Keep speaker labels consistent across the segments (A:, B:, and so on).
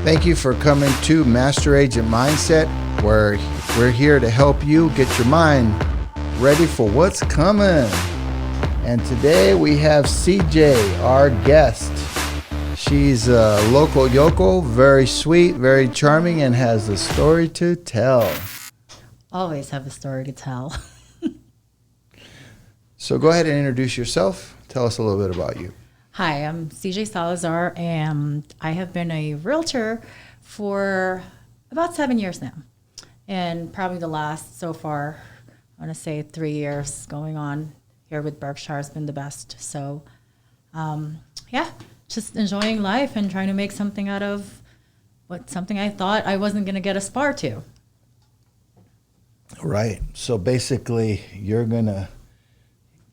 A: Thank you for coming to Master Agent Mindset, where we're here to help you get your mind ready for what's coming. And today we have CJ, our guest. She's a local yokel, very sweet, very charming, and has a story to tell.
B: Always have a story to tell.
A: So go ahead and introduce yourself. Tell us a little bit about you.
B: Hi, I'm CJ Salazar, and I have been a realtor for about 7 years now. And probably the last, so far, I want to say 3 years going on here with Berkshire has been the best. So, just enjoying life and trying to make something out of something I thought I wasn't going to get as far to.
A: Right. So basically, you're going to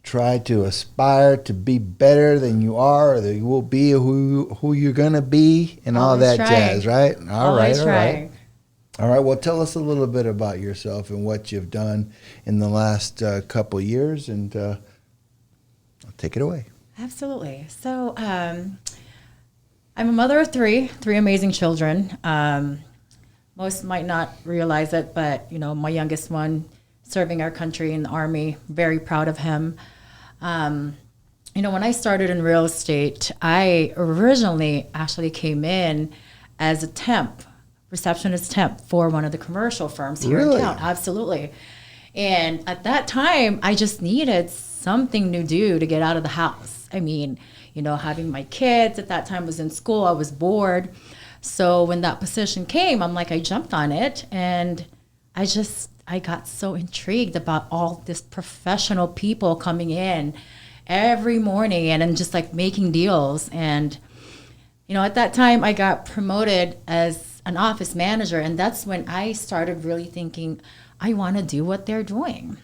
A: try to aspire to be better than you are, or that you will be who you're going to be, and all that jazz, right? All right. Well, tell us a little bit about yourself and what you've done in the last couple years, and I'll take it away.
B: Absolutely. So I'm a mother of three amazing children. Most might not realize it, but, my youngest one serving our country in the Army, very proud of him. When I started in real estate, I originally actually came in as a receptionist temp for one of the commercial firms here in town. Absolutely. And at that time, I just needed something new to do to get out of the house. I mean, having my kids at that time was in school, I was bored. So when that position came, I jumped on it, and I got so intrigued about all this professional people coming in every morning and just making deals. And, at that time I got promoted as an office manager, and that's when I started really thinking, I want to do what they're doing.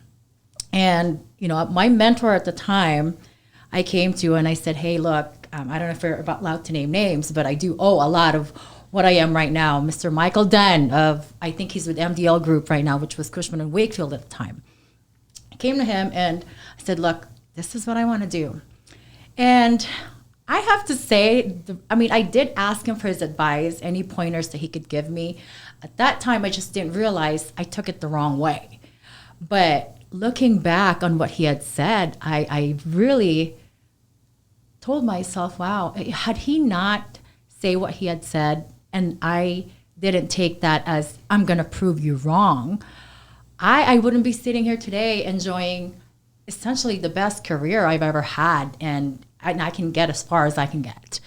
B: And, my mentor at the time, I came to and I said, hey, look, I don't know if you're allowed to name names, but I do owe a lot of what I am right now, Mr. Michael Dunn I think he's with MDL Group right now, which was Cushman and Wakefield at the time. I came to him and I said, look, this is what I want to do. And I have to say, I did ask him for his advice, any pointers that he could give me. At that time, I just didn't realize I took it the wrong way. But looking back on what he had said, I really told myself, wow, had he not say what he had said, and I didn't take that as I'm going to prove you wrong, I wouldn't be sitting here today enjoying essentially the best career I've ever had, and I can get as far as I can get.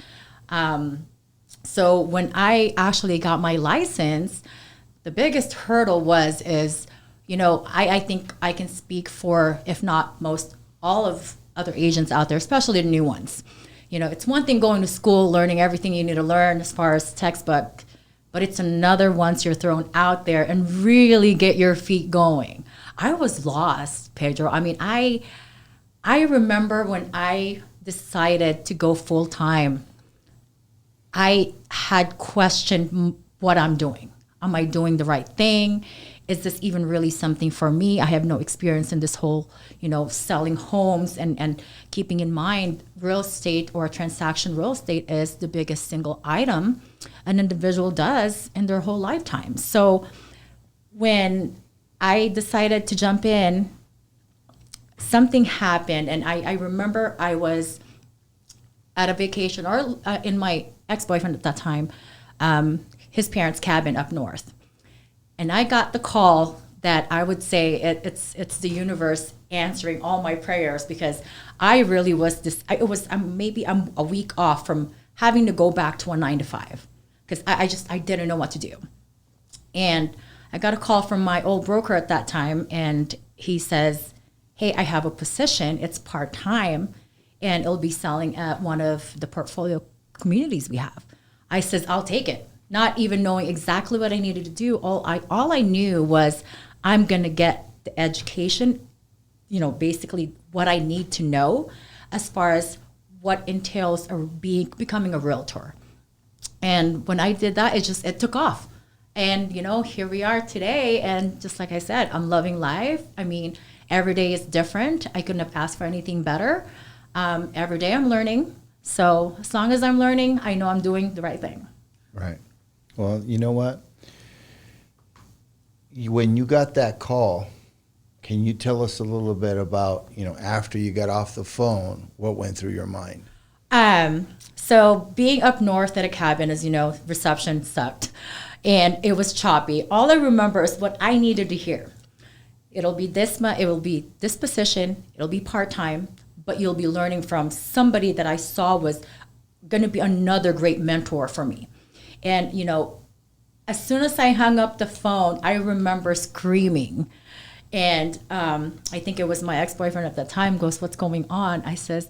B: So when I actually got my license, the biggest hurdle is, I think I can speak for, if not most, all of other agents out there, especially the new ones. It's one thing going to school, learning everything you need to learn as far as textbook, but it's another once you're thrown out there and really get your feet going. I was lost, Pedro. I remember when I decided to go full time, I had questioned what I'm doing. Am I doing the right thing? Is this even really something for me? I have no experience in this whole, selling homes, and keeping in mind real estate or transaction real estate is the biggest single item an individual does in their whole lifetime. So when I decided to jump in, something happened. And I remember I was at a vacation or in my ex-boyfriend at that time, his parents' cabin up north. And I got the call that I would say it's the universe answering all my prayers, because I really was I'm a week off from having to go back to a 9-to-5, because I didn't know what to do. And I got a call from my old broker at that time, and he says, hey, I have a position, it's part-time, and it'll be selling at one of the portfolio communities we have. I says, I'll take it. Not even knowing exactly what I needed to do. All I knew was I'm going to get the education, basically what I need to know as far as what entails becoming a realtor. And when I did that, it took off. And, here we are today. And just like I said, I'm loving life. Every day is different. I couldn't have asked for anything better. Every day I'm learning. So as long as I'm learning, I know I'm doing the right thing.
A: Right. Well, you know what? When you got that call, can you tell us a little bit about, after you got off the phone, what went through your mind?
B: So being up north at a cabin, as you know, reception sucked and it was choppy. All I remember is what I needed to hear. It will be this position, it'll be part-time, but you'll be learning from somebody that I saw was going to be another great mentor for me. And, as soon as I hung up the phone, I remember screaming. And I think it was my ex-boyfriend at the time goes, "What's going on?" I says,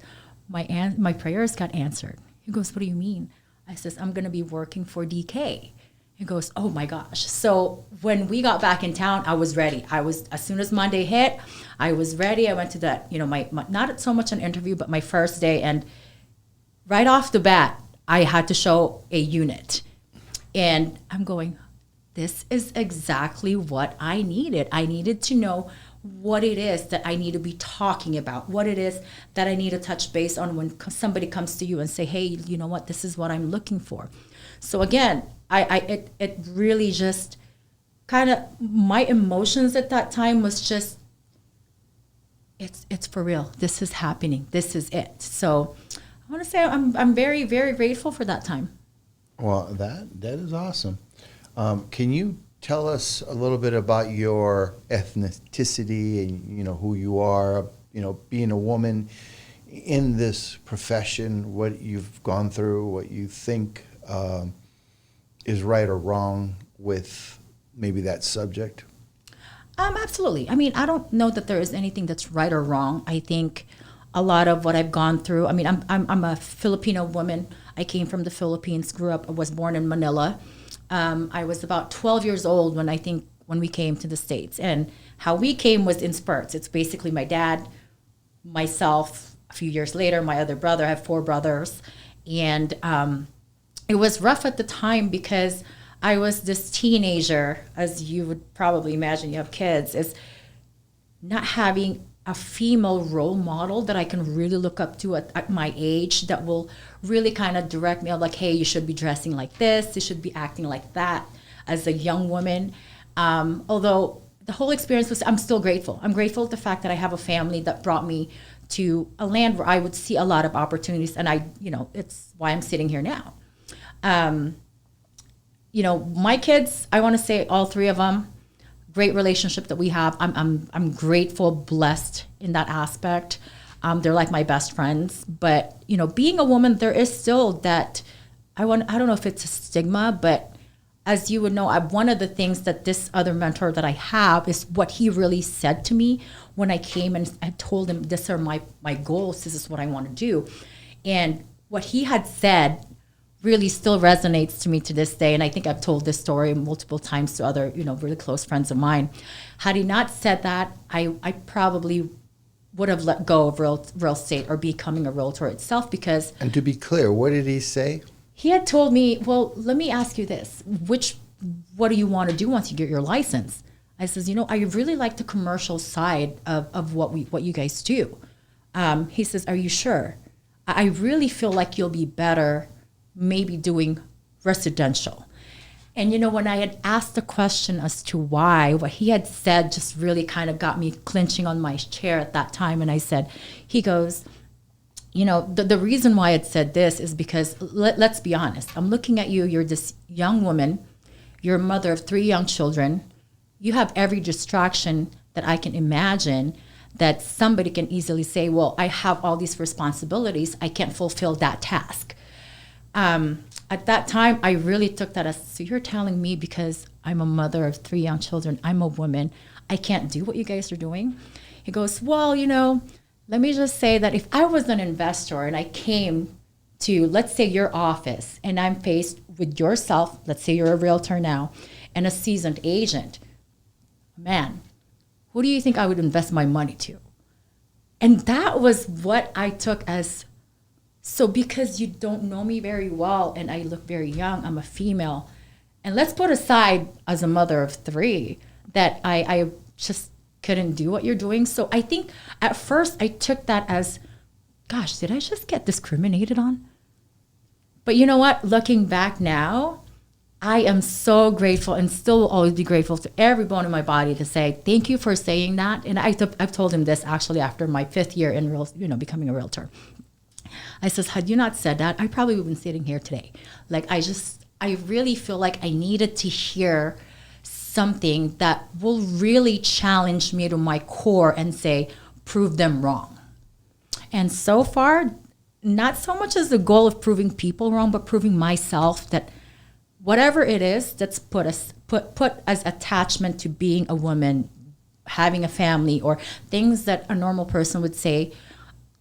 B: my prayers got answered. He goes, "What do you mean?" I says, "I'm going to be working for DK." He goes, "Oh my gosh." So when we got back in town, I was ready. As soon as Monday hit, I was ready. I went to that, my not so much an interview, but my first day. And right off the bat, I had to show a unit. And I'm going, this is exactly what I needed. I needed to know what it is that I need to be talking about, what it is that I need to touch base on when somebody comes to you and say, "Hey, you know what, this is what I'm looking for." So again, it really just kind of, my emotions at that time was just, it's for real. This is happening. This is it. So I want to say I'm very, very grateful for that time.
A: Well, that is awesome. Can you tell us a little bit about your ethnicity and who you are? Being a woman in this profession, what you've gone through, what you think is right or wrong with maybe that subject.
B: Absolutely. I mean, I don't know that there is anything that's right or wrong. I think a lot of what I've gone through. I mean, I'm a Filipino woman. I came from the Philippines, was born in Manila. I was about 12 years old when we came to the States. And how we came was in spurts. It's basically my dad, myself, a few years later, my other brother. I have 4 brothers. And it was rough at the time because I was this teenager, as you would probably imagine, you have kids, is not having a female role model that I can really look up to at my age that will really kind of direct me on like, hey, you should be dressing like this, you should be acting like that as a young woman. Although the whole experience was, I'm still grateful. I'm grateful for the fact that I have a family that brought me to a land where I would see a lot of opportunities. And it's why I'm sitting here now. My kids, I want to say all 3 of them, great relationship that we have. I'm grateful, blessed in that aspect. They're like my best friends. But being a woman, there is still that. I don't know if it's a stigma, but as you would know, one of the things that this other mentor that I have is what he really said to me when I came and I told him, "These are my goals. This is what I want to do," and what he had said really still resonates to me to this day. And I think I've told this story multiple times to other, really close friends of mine. Had he not said that, I probably would have let go of real estate or becoming a realtor itself because...
A: And to be clear, what did he say?
B: He had told me, "Well, let me ask you this. What do you want to do once you get your license?" I says, "I really like the commercial side of what you guys do." He says, "Are you sure? I really feel like you'll be better maybe doing residential." And when I had asked the question as to why, what he had said just really kind of got me clinching on my chair at that time. And I said, he goes, the reason why I had said this is because let's be honest. I'm looking at you. You're this young woman. You're a mother of 3 young children. You have every distraction that I can imagine that somebody can easily say, "Well, I have all these responsibilities. I can't fulfill that task." At that time, I really took that as, so you're telling me because I'm a mother of 3 young children, I'm a woman, I can't do what you guys are doing? He goes, "Well, let me just say that if I was an investor and I came to, let's say, your office and I'm faced with yourself, let's say you're a realtor now, and a seasoned agent, man, who do you think I would invest my money to?" And that was what I took as, so because you don't know me very well and I look very young, I'm a female, and let's put aside as a mother of 3 that I just couldn't do what you're doing. So I think at first I took that as, gosh, did I just get discriminated on? But you know what? Looking back now, I am so grateful and still will always be grateful to every bone in my body to say, thank you for saying that. And I've told him this actually after my 5th year in becoming a realtor. I says, had you not said that, I probably would have been sitting here today. Like, I really feel like I needed to hear something that will really challenge me to my core and say, prove them wrong. And so far, not so much as the goal of proving people wrong, but proving myself that whatever it is that's put as attachment to being a woman, having a family, or things that a normal person would say,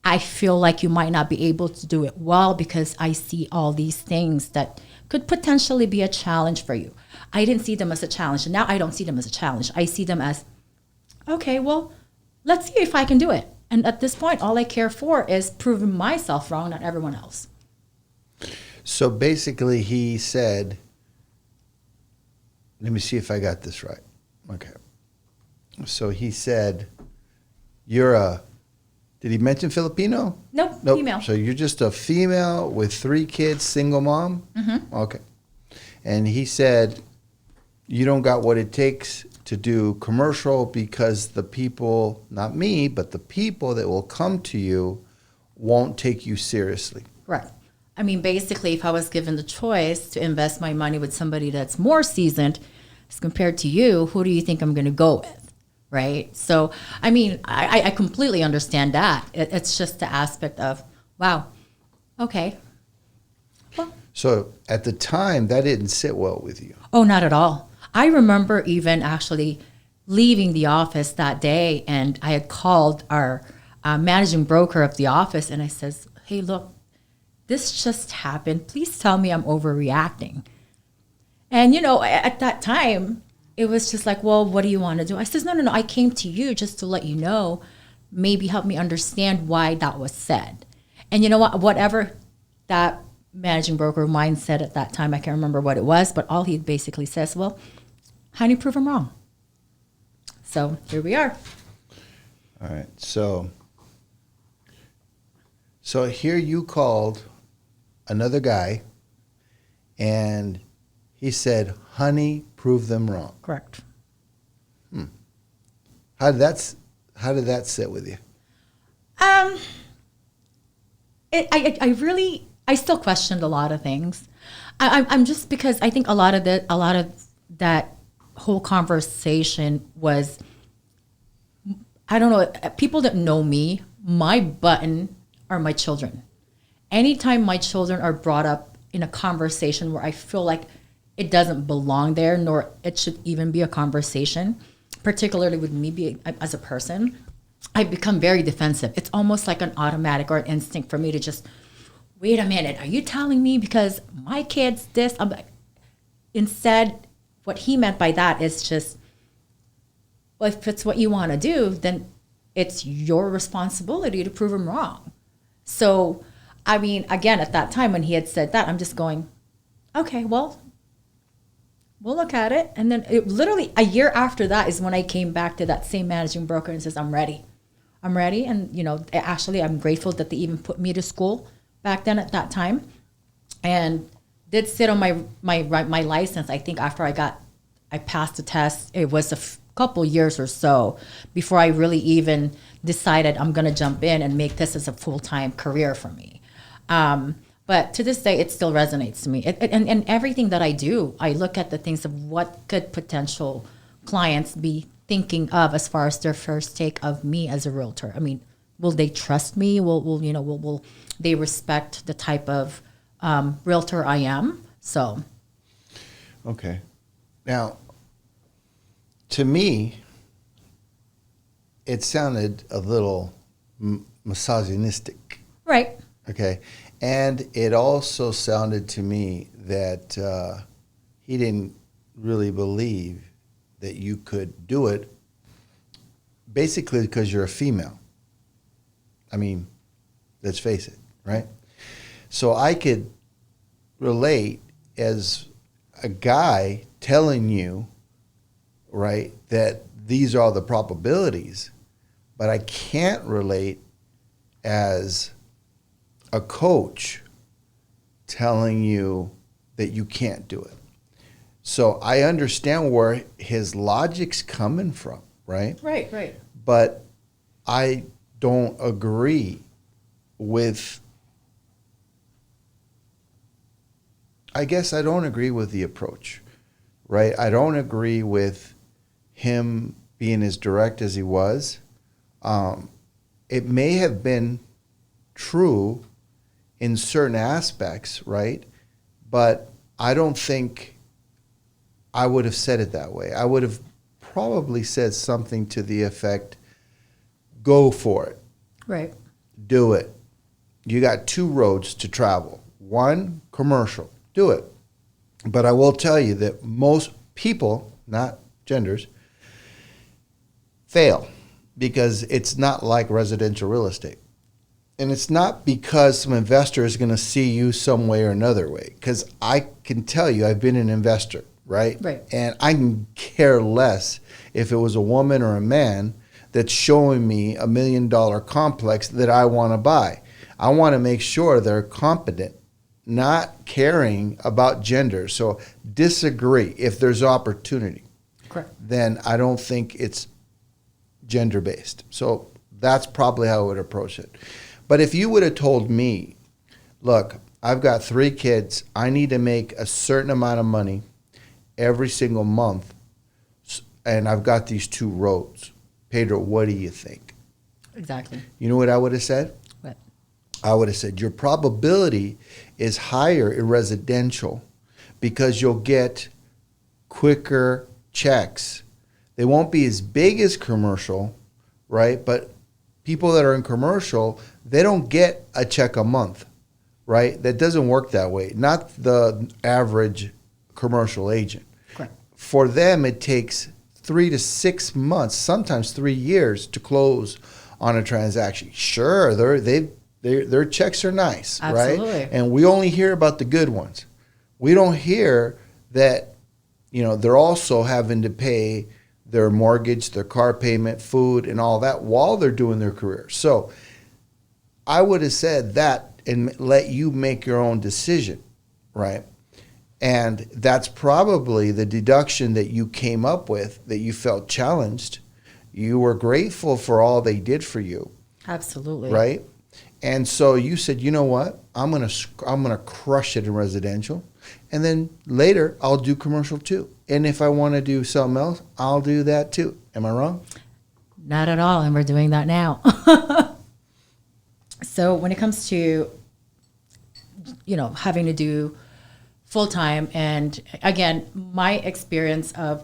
B: I feel like you might not be able to do it well because I see all these things that could potentially be a challenge for you. I didn't see them as a challenge, and now I don't see them as a challenge. I see them as, okay, well, let's see if I can do it. And at this point, all I care for is proving myself wrong, not everyone else.
A: So basically he said, let me see if I got this right. Okay. So he said, did he mention Filipino?
B: Nope, female.
A: So you're just a female with 3 kids, single mom?
B: Mm-hmm.
A: Okay. And he said, you don't got what it takes to do commercial because the people, not me, but the people that will come to you won't take you seriously.
B: Right. I mean, basically, if I was given the choice to invest my money with somebody that's more seasoned as compared to you, who do you think I'm going to go with? Right? So, I mean, I completely understand that. It's just the aspect of, wow, okay. Well,
A: so at the time, that didn't sit well with you.
B: Oh, not at all. I remember even actually leaving the office that day, and I had called our managing broker of the office, and I says, hey, look, this just happened. Please tell me I'm overreacting. And, at that time, it was just like, well, what do you want to do? I says, no. I came to you just to let you know, maybe help me understand why that was said. And you know what? Whatever that managing broker of mine said at that time, I can't remember what it was, but all he basically says, well, how do you prove him wrong? So here we are.
A: All right. So here you called another guy, and he said, honey, prove them wrong.
B: Correct.
A: How did that sit with you?
B: I still questioned a lot of things. I'm just because I think a lot of that whole conversation was, I don't know, people that know me, my button are my children. Anytime my children are brought up in a conversation where I feel like it doesn't belong there, nor it should even be a conversation, particularly with me as a person, I become very defensive. It's almost like an automatic or an instinct for me to just, wait a minute, are you telling me because my kid's this? Instead, what he meant by that is just, well, if it's what you want to do, then it's your responsibility to prove him wrong. So, I mean, again, at that time when he had said that, I'm just going, okay, well, we'll look at it. And then literally a year after that is when I came back to that same managing broker and says, I'm ready. And, actually, I'm grateful that they even put me to school back then at that time, and did sit on my license. I think after I passed the test, it was a couple years or so before I really even decided I'm going to jump in and make this as a full-time career for me. But to this day, it still resonates to me. And everything that I do, I look at the things of what could potential clients be thinking of as far as their first take of me as a realtor. I mean, will they trust me? Will they respect the type of realtor I am? So.
A: Okay. Now, to me, it sounded a little misogynistic.
B: Right.
A: Okay. And it also sounded to me that he didn't really believe that you could do it basically because you're a female. I mean, let's face it, right? So I could relate as a guy telling you, right, that these are the probabilities, but I can't relate as a coach telling you that you can't do it. So I understand where his logic's coming from, right?
B: Right.
A: But I don't agree with, I guess I don't agree with the approach, right? I don't agree with him being as direct as he was. It may have been true in certain aspects, right? But I don't think I would have said it that way. I would have probably said something to the effect, go for it.
B: Right.
A: Do it. You got two roads to travel. One, commercial. Do it. But I will tell you that most people, not genders, fail because it's not like residential real estate. And it's not because some investor is going to see you some way or another way. Because I can tell you, I've been an investor, right?
B: Right.
A: And I can care less if it was a woman or a man that's showing me $1 million complex that I want to buy. I want to make sure they're competent, not caring about gender. So disagree if there's opportunity.
B: Correct.
A: Then I don't think it's gender-based. So that's probably how I would approach it. But if you would have told me, look, I've got 3 kids, I need to make a certain amount of money every single month, and I've got these 2 roads. Pedro, what do you think?
B: Exactly.
A: You know what I would have said?
B: What?
A: I would have said your probability is higher in residential because you'll get quicker checks. They won't be as big as commercial, right? But people that are in commercial, they don't get a check a month, right? That doesn't work that way. Not the average commercial agent.
B: Correct.
A: For them, it takes 3 to 6 months, sometimes 3 years to close on a transaction. Sure, their checks are nice,
B: Absolutely.
A: right? And we only hear about the good ones. We don't hear that, they're also having to pay their mortgage, their car payment, food, and all that while they're doing their career. So I would have said that and let you make your own decision, right? And that's probably the deduction that you came up with, that you felt challenged. You were grateful for all they did for you.
B: Absolutely.
A: Right? And so you said, you know what? I'm gonna crush it in residential. And then later, I'll do commercial too. And if I want to do something else, I'll do that too. Am I wrong?
B: Not at all. And we're doing that now. So when it comes to, having to do full-time, and again, my experience of,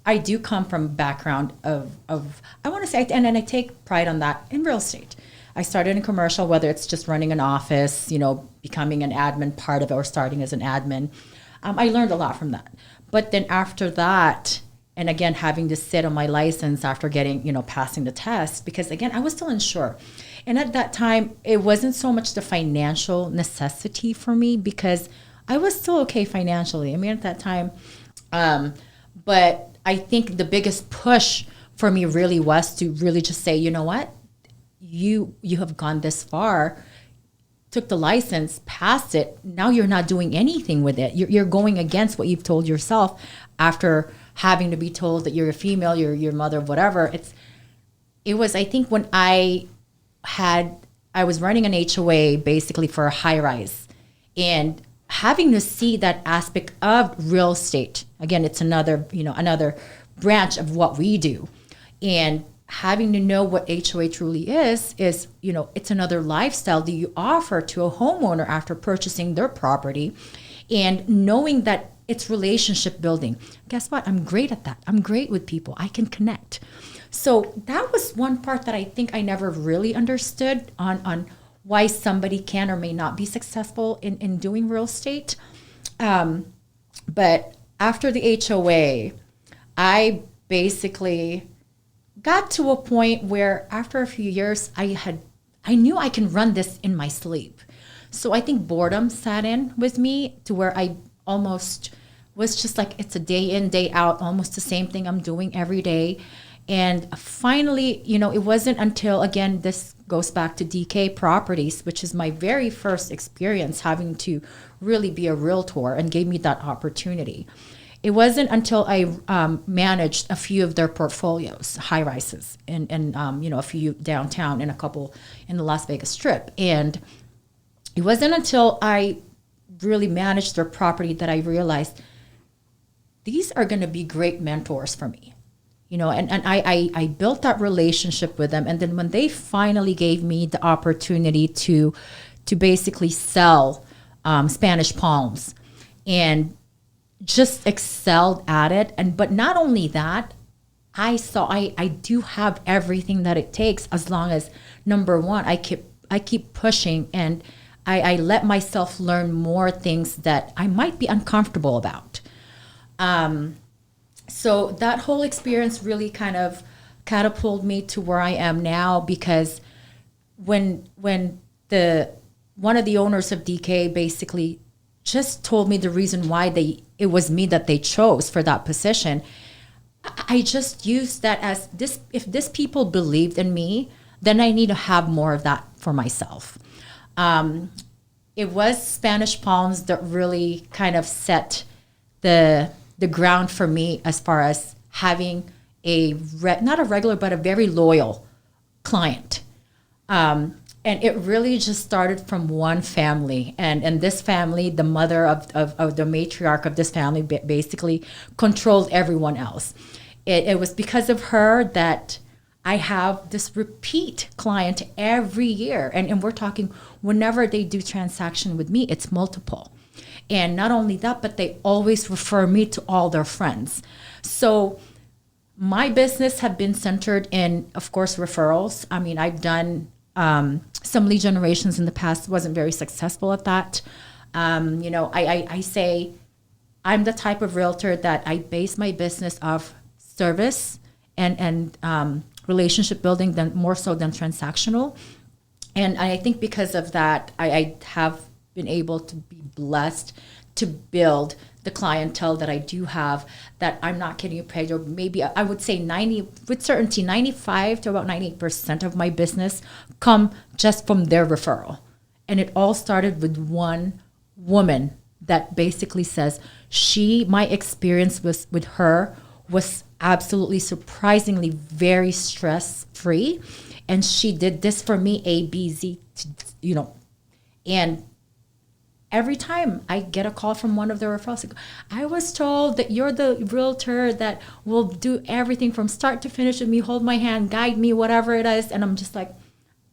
B: I do come from a background of I want to say, and I take pride on that, in real estate. I started in commercial, whether it's just running an office, becoming an admin part of it, or starting as an admin. I learned a lot from that. But then after that, and again, having to sit on my license after getting, passing the test, because again, I was still unsure. And at that time, it wasn't so much the financial necessity for me, because I was still okay financially. I mean, at that time, but I think the biggest push for me really was to really just say, you know what, you have gone this far, took the license, passed it. Now you're not doing anything with it. You're going against what you've told yourself after having to be told that you're a female, you're your mother, whatever. It was, I think, when I was running an HOA basically for a high rise, and having to see that aspect of real estate. Again, it's another branch of what we do. And having to know what HOA truly is, it's another lifestyle that you offer to a homeowner after purchasing their property, and knowing that it's relationship building. Guess what? I'm great at that. I'm great with people. I can connect. So that was one part that I think I never really understood on why somebody can or may not be successful in doing real estate. But after the HOA, I basically got to a point where after a few years, I knew I can run this in my sleep. So I think boredom sat in with me to where I almost was just like, it's a day in, day out, almost the same thing I'm doing every day. And finally, it wasn't until, again, this goes back to DK Properties, which is my very first experience having to really be a realtor, and gave me that opportunity. It wasn't until I managed a few of their portfolios, high rises, and a few downtown and a couple in the Las Vegas Strip. And it wasn't until I really managed their property that I realized these are going to be great mentors for me. And I built that relationship with them. And then when they finally gave me the opportunity to basically sell Spanish palms and just excelled at it. But not only that, I saw I do have everything that it takes, as long as, number one, I keep pushing, and I let myself learn more things that I might be uncomfortable about. So that whole experience really kind of catapulted me to where I am now, because when one of the owners of DK basically just told me the reason why it was me that they chose for that position, I just used that as this. If this people believed in me, then I need to have more of that for myself. It was Spanish palms that really kind of set the ground for me, as far as having not a regular, but a very loyal client. And it really just started from one family. And this family, the mother of the matriarch of this family, basically controlled everyone else. It was because of her that I have this repeat client every year. And we're talking, whenever they do transaction with me, it's multiple. And not only that, but they always refer me to all their friends. So my business have been centered in, of course, referrals. I mean, I've done some lead generations in the past, wasn't very successful at that. I say I'm the type of realtor that I base my business off service and relationship building, than more so than transactional. And I think because of that, I have been able to be blessed to build the clientele that I do have, that I'm not getting paid, or maybe I would say 95 to about 98% of my business come just from their referral. And it all started with one woman that basically says my experience with her was absolutely surprisingly very stress-free. And she did this for me, A, B, Z, and every time I get a call from one of the referrals, I was told that you're the realtor that will do everything from start to finish with me, hold my hand, guide me, whatever it is. And I'm just like,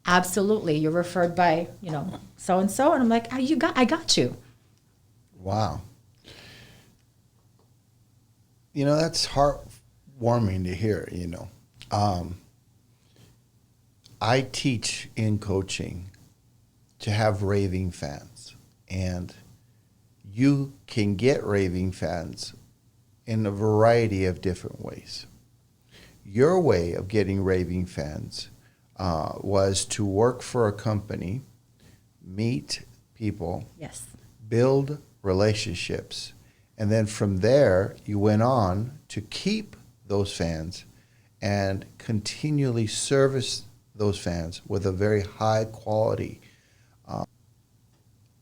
B: absolutely. You're referred by, so-and-so. And I'm like, I got you.
A: Wow. That's heartwarming to hear, I teach in coaching to have raving fans. And you can get raving fans in a variety of different ways. Your way of getting raving fans was to work for a company, meet people,
B: yes,
A: build relationships, and then from there you went on to keep those fans and continually service those fans with a very high quality.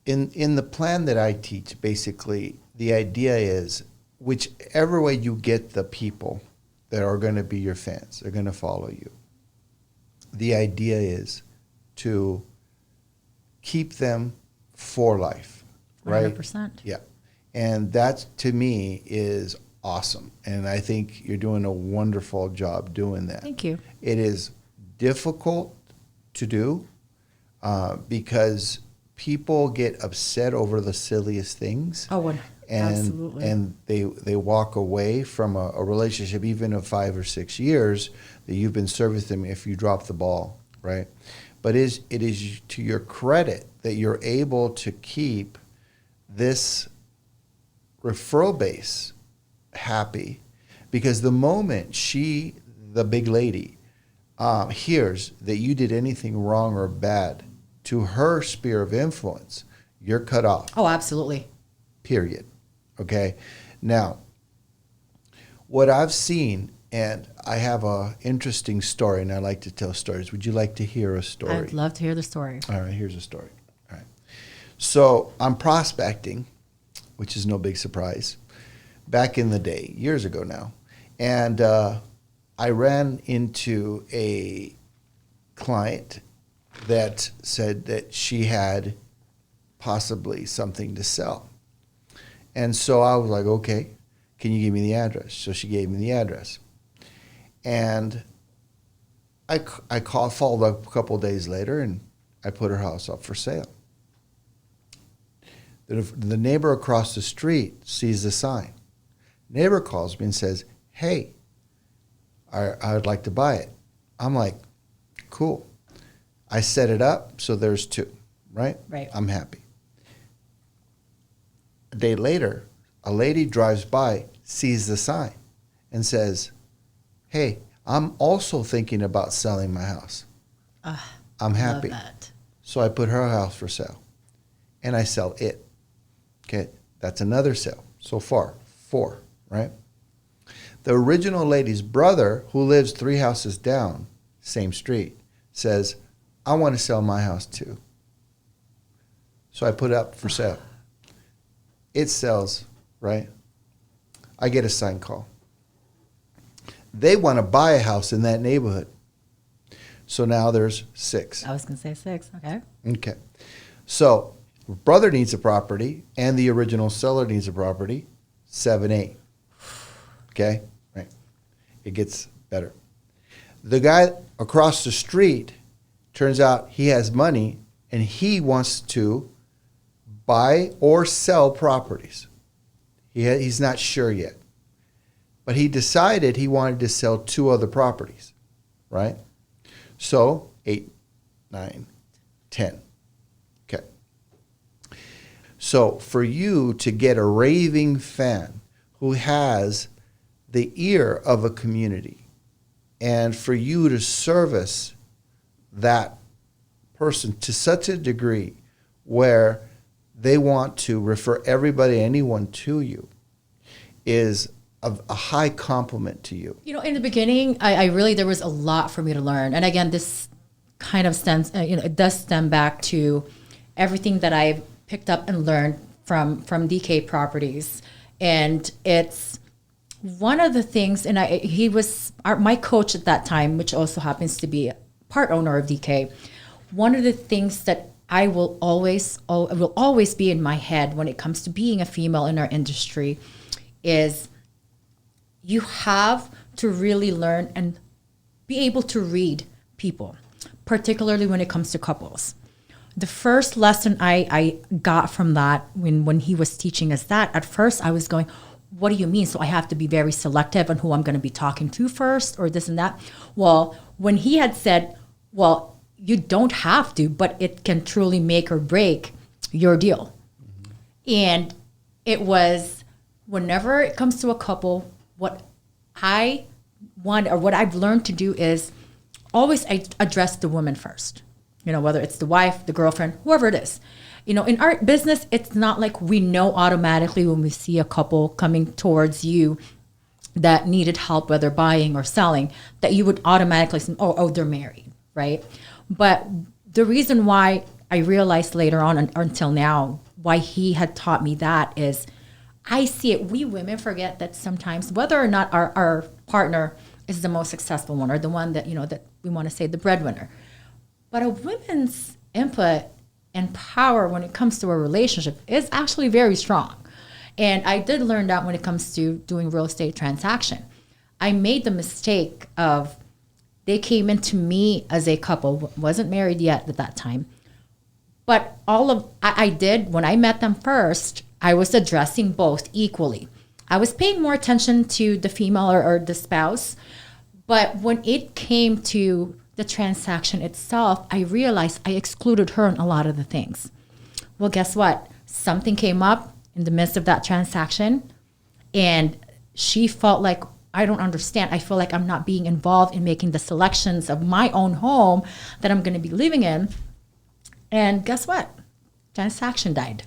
A: In the plan that I teach, basically, the idea is whichever way you get the people that are going to be your fans, they're going to follow you. The idea is to keep them for life, right?
B: 100%.
A: Yeah. And that, to me, is awesome. And I think you're doing a wonderful job doing that.
B: Thank you.
A: It is difficult to do because people get upset over the silliest things.
B: Oh, absolutely.
A: And they walk away from a relationship, even of 5 or 6 years, that you've been servicing them if you drop the ball, right? But it is to your credit that you're able to keep this referral base happy, because the moment the big lady, hears that you did anything wrong or bad to her sphere of influence, you're cut off.
B: Oh, absolutely.
A: Period. Okay? Now, what I've seen, and I have an interesting story, and I like to tell stories. Would you like to hear a story?
B: I'd love to hear the story.
A: All right, here's a story. All right. So I'm prospecting, which is no big surprise. back in the day, years ago now. And I ran into a client that said that she had possibly something to sell. And so I was like, okay, can you give me the address? So she gave me the address. And I followed up a couple of days later, and I put her house up for sale. The neighbor across the street sees the sign. Neighbor calls me and says, hey, I would like to buy it. I'm like, cool. I set it up, so there's two, right?
B: Right.
A: I'm happy. A day later, a lady drives by, sees the sign, and says, hey, I'm also thinking about selling my house. I'm happy.
B: Love that.
A: So I put her house for sale, and I sell it. Okay, that's another sale. So far, 4, right? The original lady's brother, who lives 3 houses down, same street, says, I want to sell my house too. So I put it up for sale. It sells, right? I get a sign call. They want to buy a house in that neighborhood. So now there's 6.
B: I was going to say 6. Okay.
A: Okay. So brother needs a property and the original seller needs a property, 7, 8. Okay? Right. It gets better. The guy across the street, turns out he has money and he wants to buy or sell properties. He's not sure yet. But he decided he wanted to sell 2 other properties, right? So 8, 9, 10. Okay. So for you to get a raving fan who has the ear of a community, and for you to service that person to such a degree where they want to refer everybody, anyone to you, is a high compliment to you.
B: You know, in the beginning, I really, there was a lot for me to learn. And again, this kind of stems, it does stem back to everything that I've picked up and learned from DK Properties. And it's one of the things, and he was my coach at that time, which also happens to be part owner of DK. One of the things that I will always be in my head when it comes to being a female in our industry is you have to really learn and be able to read people, particularly when it comes to couples. The first lesson I got from that when he was teaching us that, at first I was going, what do you mean? So I have to be very selective on who I'm going to be talking to first or this and that? Well, when he had said, well, you don't have to, but it can truly make or break your deal. Mm-hmm. And it was, whenever it comes to a couple, what I want or what I've learned to do is always address the woman first. You know, whether it's the wife, the girlfriend, whoever it is. You know, in our business, it's not like we know automatically when we see a couple coming towards you that needed help, whether buying or selling, that you would automatically say, oh, they're married, right? But the reason why I realized later on until now why he had taught me that is I see it. We women forget that sometimes whether or not our partner is the most successful one or the one that, you know, that we want to say the breadwinner. But a woman's input and power when it comes to a relationship is actually very strong. And I did learn that when it comes to doing real estate transaction. I made the mistake of they came into me as a couple, wasn't married yet at that time. But I did, when I met them first, I was addressing both equally. I was paying more attention to the female or the spouse. But when it came to the transaction itself, I realized I excluded her on a lot of the things. Well, guess what? Something came up in the midst of that transaction, and she felt like, I don't understand. I feel like I'm not being involved in making the selections of my own home that I'm going to be living in. And guess what? Transaction died.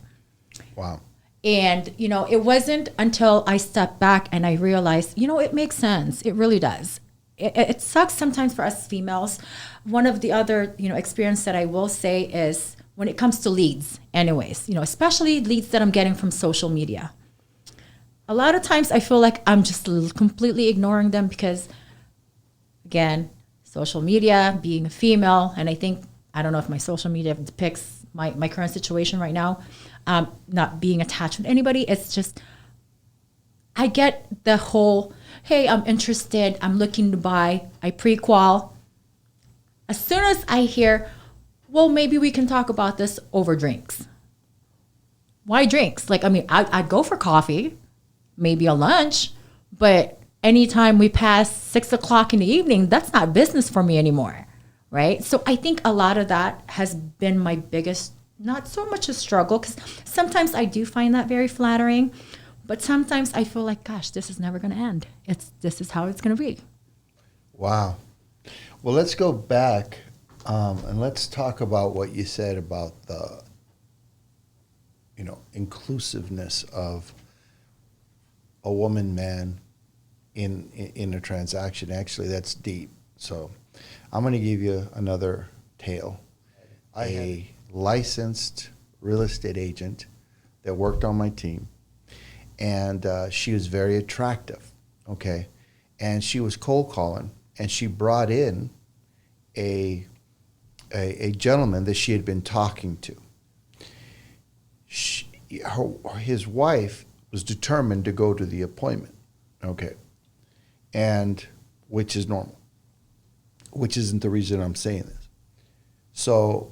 A: Wow.
B: And, you know, it wasn't until I stepped back and I realized, you know, it makes sense. It really does. It sucks sometimes for us females. One of the other, you know, experience that I will say is when it comes to leads anyways, you know, especially leads that I'm getting from social media. a lot of times I feel like I'm just completely ignoring them because, again, social media, being a female, and I don't know if my social media depicts my current situation right now, not being attached with anybody. It's just, I get the whole, hey, I'm interested, I'm looking to buy, I pre-qual. As soon as I hear, well, maybe we can talk about this over drinks. Why drinks? Like, I mean, I'd go for coffee, maybe a lunch, but anytime we pass 6 o'clock in the evening, that's not business for me anymore, right? So I think a lot of that has been my biggest, not so much a struggle, because sometimes I do find that very flattering, but sometimes I feel like, gosh, this is never going to end. This is how it's going to be.
A: Wow. Well, let's go back and let's talk about what you said about the, inclusiveness of a woman, man in a transaction. Actually, that's deep. So I'm going to give you another tale. A licensed real estate agent that worked on my team, and she was very attractive, okay? And she was cold calling, and she brought in a gentleman that she had been talking to. His wife was determined to go to the appointment, okay? And which is normal, which isn't the reason I'm saying this. So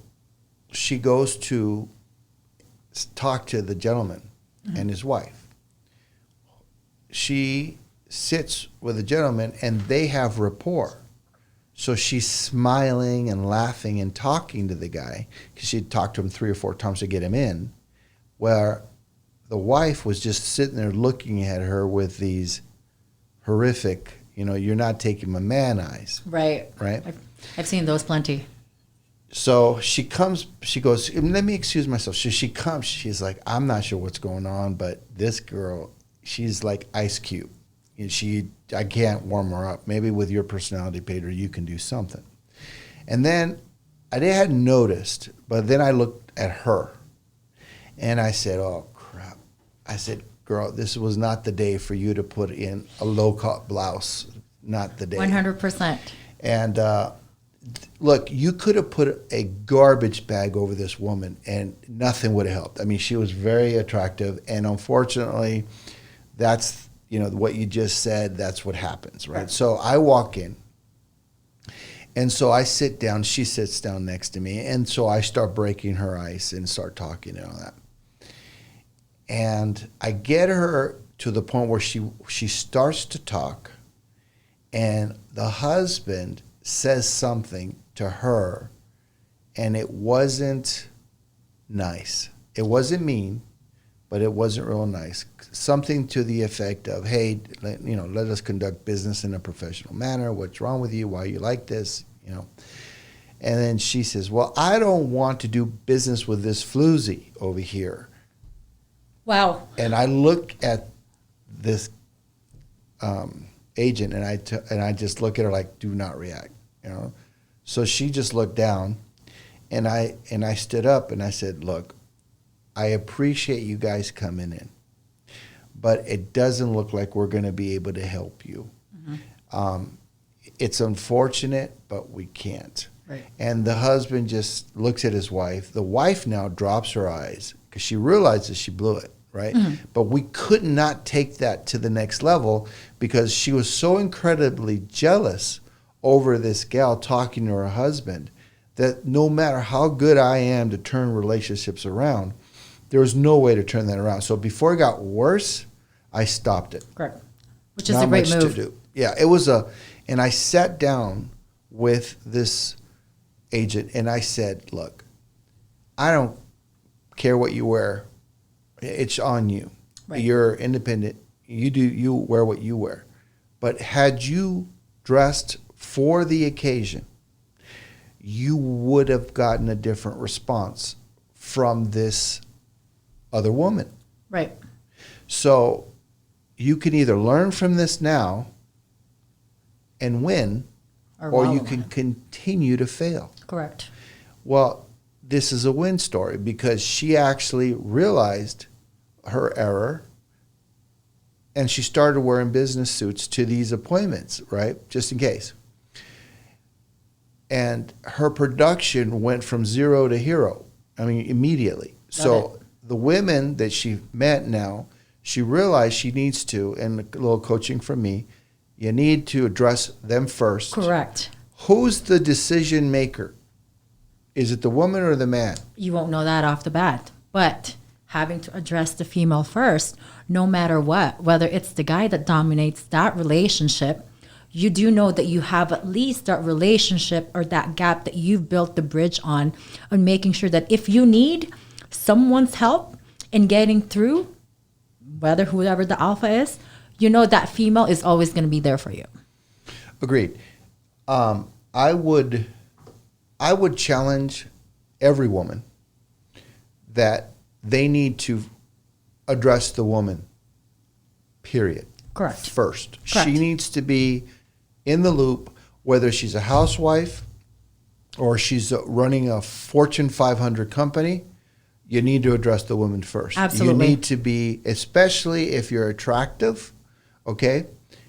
A: she goes to talk to the gentleman and his wife. She sits with the gentleman and they have rapport. So she's smiling and laughing and talking to the guy because she'd talked to him 3 or 4 times to get him in, where the wife was just sitting there looking at her with these horrific, you're not taking my man eyes.
B: Right.
A: Right?
B: I've seen those plenty.
A: So she comes, she goes, let me excuse myself. So she comes, she's like, I'm not sure what's going on, but this girl, she's like Ice Cube. I can't warm her up. Maybe with your personality, Pedro, you can do something. And then I hadn't noticed, but then I looked at her and I said, oh, crap. I said, girl, this was not the day for you to put in a low-cut blouse. Not the day.
B: 100%.
A: And look, you could have put a garbage bag over this woman and nothing would have helped. I mean, she was very attractive. And unfortunately, that's, what you just said, that's what happens, right? So I walk in. And so I sit down. She sits down next to me. And so I start breaking her ice and start talking and all that. And I get her to the point where she starts to talk, and the husband says something to her, and it wasn't nice. It wasn't mean, but it wasn't real nice. Something to the effect of, hey, let us conduct business in a professional manner. What's wrong with you? Why are you like this? And then she says, well, I don't want to do business with this floozy over here.
B: Wow.
A: And I look at this agent, and I just look at her like, do not react, So she just looked down, and I stood up and I said, look, I appreciate you guys coming in, but it doesn't look like we're going to be able to help you. Mm-hmm. It's unfortunate, but we can't.
B: Right.
A: And the husband just looks at his wife. The wife now drops her eyes because she realizes she blew it, right? Mm-hmm. But we could not take that to the next level because she was so incredibly jealous over this gal talking to her husband that no matter how good I am to turn relationships around, there was no way to turn that around. So before it got worse, I stopped it.
B: Correct. Which is a great move.
A: Not much to do. Yeah, it was and I sat down with this agent and I said, look, I don't care what you wear. It's on you. Right. You're independent. You wear what you wear. But had you dressed for the occasion, you would have gotten a different response from this other woman.
B: Right.
A: So you can either learn from this now and win, or you can continue to fail.
B: Correct.
A: Well, this is a win story because she actually realized her error, and she started wearing business suits to these appointments, right? Just in case. And her production went from 0 to hero. I mean, immediately. So the women that she met now, she realized she needs to, and a little coaching from me, you need to address them first.
B: Correct.
A: Who's the decision maker? Is it the woman or the man?
B: You won't know that off the bat. But having to address the female first, no matter what, whether it's the guy that dominates that relationship, you do know that you have at least that relationship or that gap that you've built the bridge on, and making sure that if you need someone's help in getting through, whether whoever the alpha is, you know that female is always going to be there for you.
A: Agreed. I would challenge every woman that they need to address the woman, period.
B: Correct.
A: First.
B: Correct.
A: She needs to be in the loop, whether she's a housewife or she's running a Fortune 500 company. You need to address the woman first.
B: Absolutely.
A: You need to be, especially if you're attractive, okay,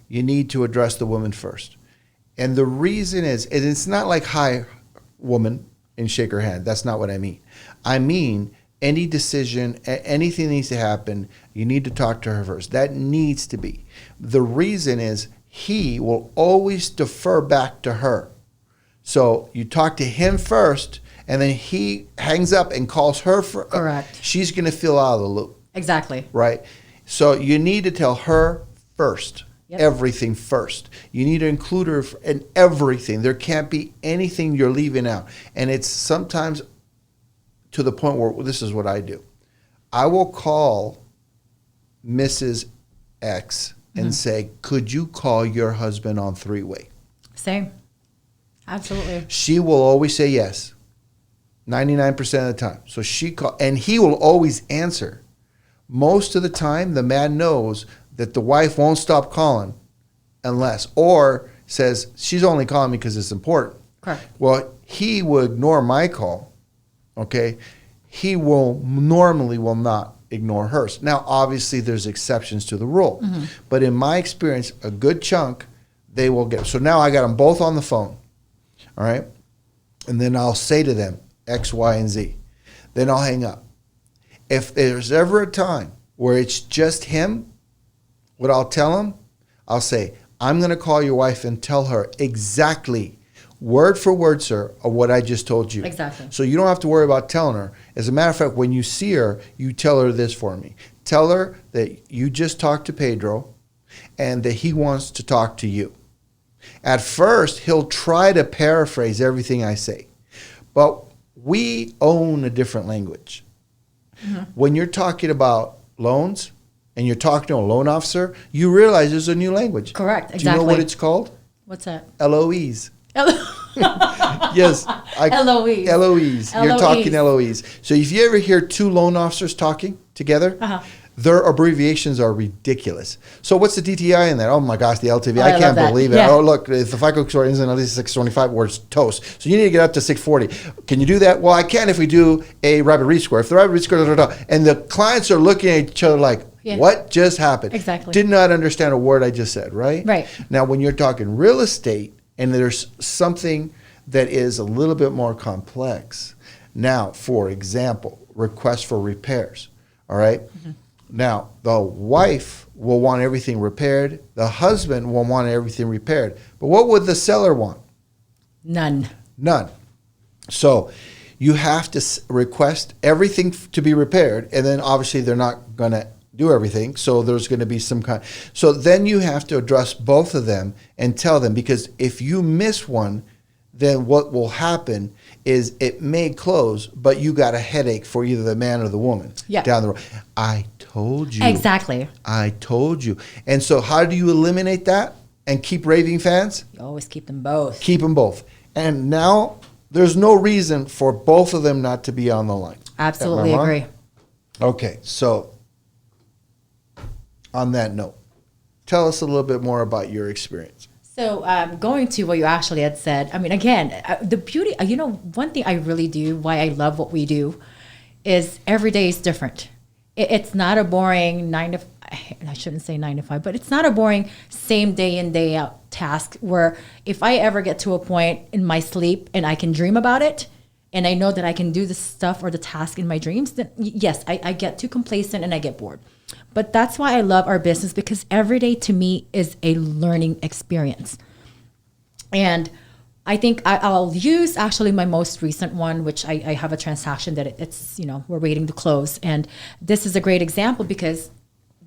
A: you need to address the woman first. And the reason is, and it's not like, hi, woman, and shake her hand. That's not what I mean. I mean, any decision, anything needs to happen, you need to talk to her first. That needs to be. The reason is he will always defer back to her. So you talk to him first, and then he hangs up and calls her for.
B: Correct.
A: She's going to feel out of the loop.
B: Exactly.
A: Right? So you need to tell her first.
B: Yep.
A: Everything first. You need to include her in everything. There can't be anything you're leaving out. And it's sometimes to the point where this is what I do. I will call Mrs. X and say, could you call your husband on three-way?
B: Same. Absolutely.
A: She will always say yes, 99% of the time. So she call, and he will always answer. Most of the time, the man knows that the wife won't stop calling unless, or says, she's only calling me because it's important.
B: Correct.
A: Well, he will ignore my call, okay? He will normally will not ignore hers. Now, obviously, there's exceptions to the rule. Mm-hmm. But in my experience, a good chunk, they will get. So now I got them both on the phone, all right? And then I'll say to them, X, Y, and Z. Then I'll hang up. If there's ever a time where it's just him, what I'll tell him, I'll say, I'm going to call your wife and tell her exactly, word for word, sir, of what I just told you.
B: Exactly.
A: So you don't have to worry about telling her. As a matter of fact, when you see her, you tell her this for me. Tell her that you just talked to Pedro and that he wants to talk to you. At first, he'll try to paraphrase everything I say. But we own a different language. Mm-hmm. When you're talking about loans and you're talking to a loan officer, you realize there's a new language.
B: Correct, exactly.
A: Do you know what it's called?
B: What's that?
A: LOEs. Yes.
B: LOEs.
A: LOEs. You're talking LOEs. So if you ever hear two loan officers talking together, their abbreviations are ridiculous. So what's the DTI in that? Oh my gosh, the LTV. I can't believe it. Yeah. Oh, look, if the FICO score ends in at least 625, we're toast. So you need to get up to 640. Can you do that? Well, I can if we do a rapid read score. If the rapid read score, and the clients are looking at each other like, what just happened?
B: Exactly.
A: Did not understand a word I just said, right?
B: Right.
A: Now, when you're talking real estate and there's something that is a little bit more complex. Now, for example, requests for repairs, all right? Mm-hmm. Now, the wife will want everything repaired. The husband will want everything repaired. But what would the seller want?
B: None.
A: So you have to request everything to be repaired, and then obviously they're not going to do everything. So there's going to be some kind. So then you have to address both of them and tell them, because if you miss one, then what will happen is it may close, but you got a headache for either the man or the woman down the road. I told you.
B: Exactly.
A: I told you. And so how do you eliminate that and keep raving fans?
B: You always keep them both.
A: Keep them both. And now there's no reason for both of them not to be on the line.
B: Absolutely agree.
A: Okay, so on that note, tell us a little bit more about your experience.
B: So going to what you actually had said, I mean, again, the beauty, one thing I really do, why I love what we do, is every day is different. It's not a boring I shouldn't say 9 to 5, but it's not a boring same day in, day out task where if I ever get to a point in my sleep and I can dream about it and I know that I can do the stuff or the task in my dreams, then yes, I get too complacent and I get bored. But that's why I love our business, because every day to me is a learning experience. And I think I'll use actually my most recent one, which I have a transaction that it's, we're waiting to close. And this is a great example because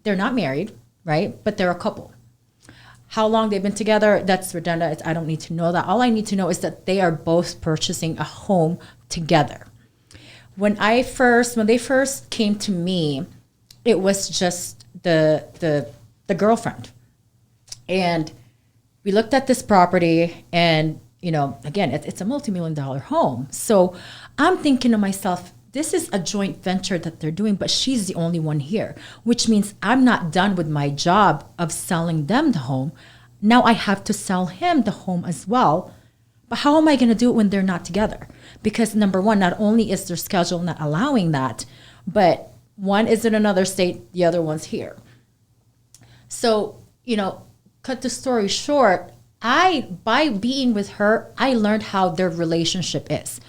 B: they're not married, right? But they're a couple. How long they've been together, that's redundant. I don't need to know that. All I need to know is that they are both purchasing a home together. When they first came to me, it was just the girlfriend. And we looked at this property and, again, it's a multi-million-dollar home. So I'm thinking to myself, this is a joint venture that they're doing, but she's the only one here, which means I'm not done with my job of selling them the home. Now I have to sell him the home as well. But how am I going to do it when they're not together? Because number one, not only is their schedule not allowing that, but one is in another state, the other one's here. So, cut the story short, by being with her, I learned how their relationship is.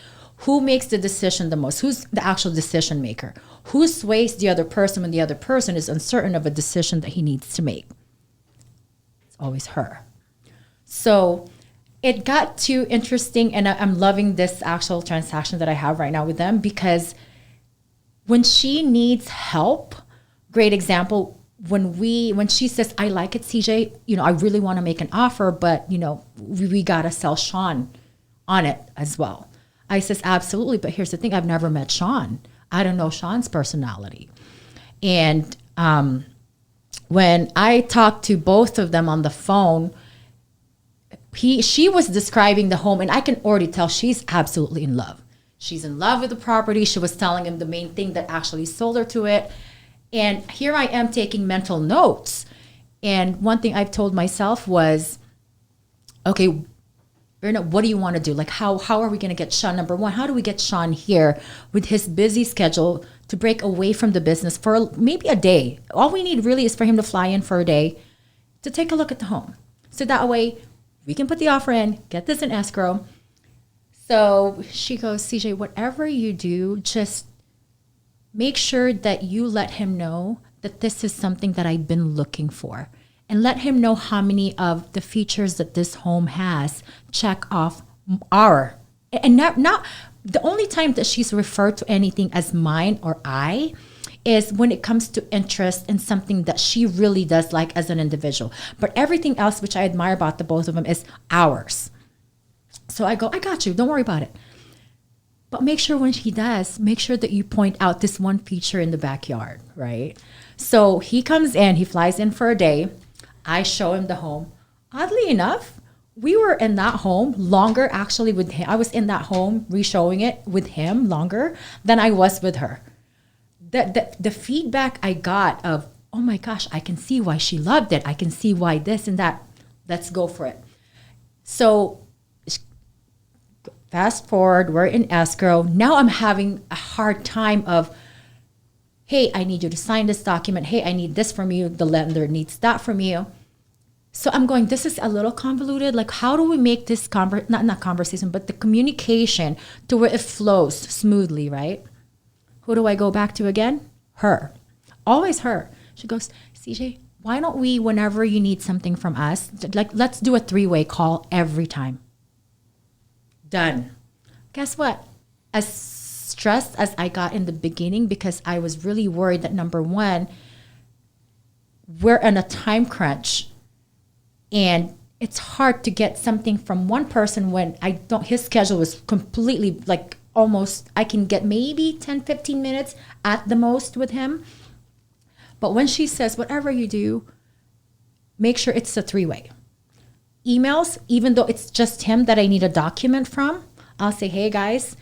B: Who makes the decision the most? Who's the actual decision maker? Who sways the other person when the other person is uncertain of a decision that he needs to make? It's always her. So it got too interesting, and I'm loving this actual transaction that I have right now with them, because when she needs help, great example, when she says, I like it, CJ, I really want to make an offer, but, we got to sell Sean on it as well. I says, absolutely. But here's the thing. I've never met Sean. I don't know Sean's personality. And when I talked to both of them on the phone, she was describing the home, and I can already tell she's absolutely in love. She's in love with the property. She was telling him the main thing that actually sold her to it. And here I am taking mental notes. And one thing I've told myself was, okay, Verna, what do you want to do? Like, how are we going to get Sean? Number one, how do we get Sean here with his busy schedule to break away from the business for maybe a day? All we need really is for him to fly in for a day to take a look at the home. So that way we can put the offer in, get this in escrow. So she goes, CJ, whatever you do, just make sure that you let him know that this is something that I've been looking for. And let him know how many of the features that this home has check off our. And not the only time that she's referred to anything as mine or I is when it comes to interest in something that she really does like as an individual. But everything else, which I admire about the both of them, is ours. So I go, I got you. Don't worry about it. But make sure when he does, make sure that you point out this one feature in the backyard, right? So he comes in, he flies in for a day. I show him the home. Oddly enough, we were in that home longer actually with him. I was in that home re-showing it with him longer than I was with her. The feedback I got of, oh my gosh, I can see why she loved it. I can see why this and that. Let's go for it. So fast forward, we're in escrow. Now I'm having a hard time of, hey, I need you to sign this document. Hey, I need this from you. The lender needs that from you. So I'm going, this is a little convoluted. Like, how do we make this not conversation, but the communication to where it flows smoothly, right? Who do I go back to again? Her. Always her. She goes, CJ, why don't we, whenever you need something from us, like, let's do a 3-way call every time. Done. Guess what? As stressed as I got in the beginning, because I was really worried that, number one, we're in a time crunch and it's hard to get something from one person when his schedule was completely like almost, I can get maybe 10, 15 minutes at the most with him. But when she says, whatever you do, make sure it's a 3-way. Emails, even though it's just him that I need a document from, I'll say, hey guys,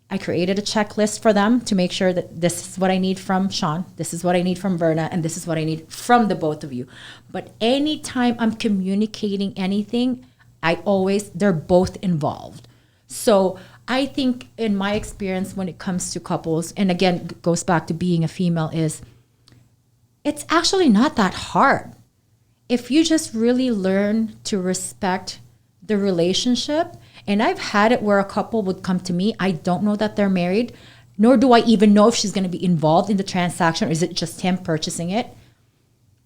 B: I created a checklist for them to make sure that this is what I need from Sean, this is what I need from Verna, and this is what I need from the both of you. But anytime I'm communicating anything, they're both involved. So I think in my experience when it comes to couples, and again, it goes back to being a female, is it's actually not that hard. If you just really learn to respect the relationship, and I've had it where a couple would come to me, I don't know that they're married, nor do I even know if she's going to be involved in the transaction, or is it just him purchasing it.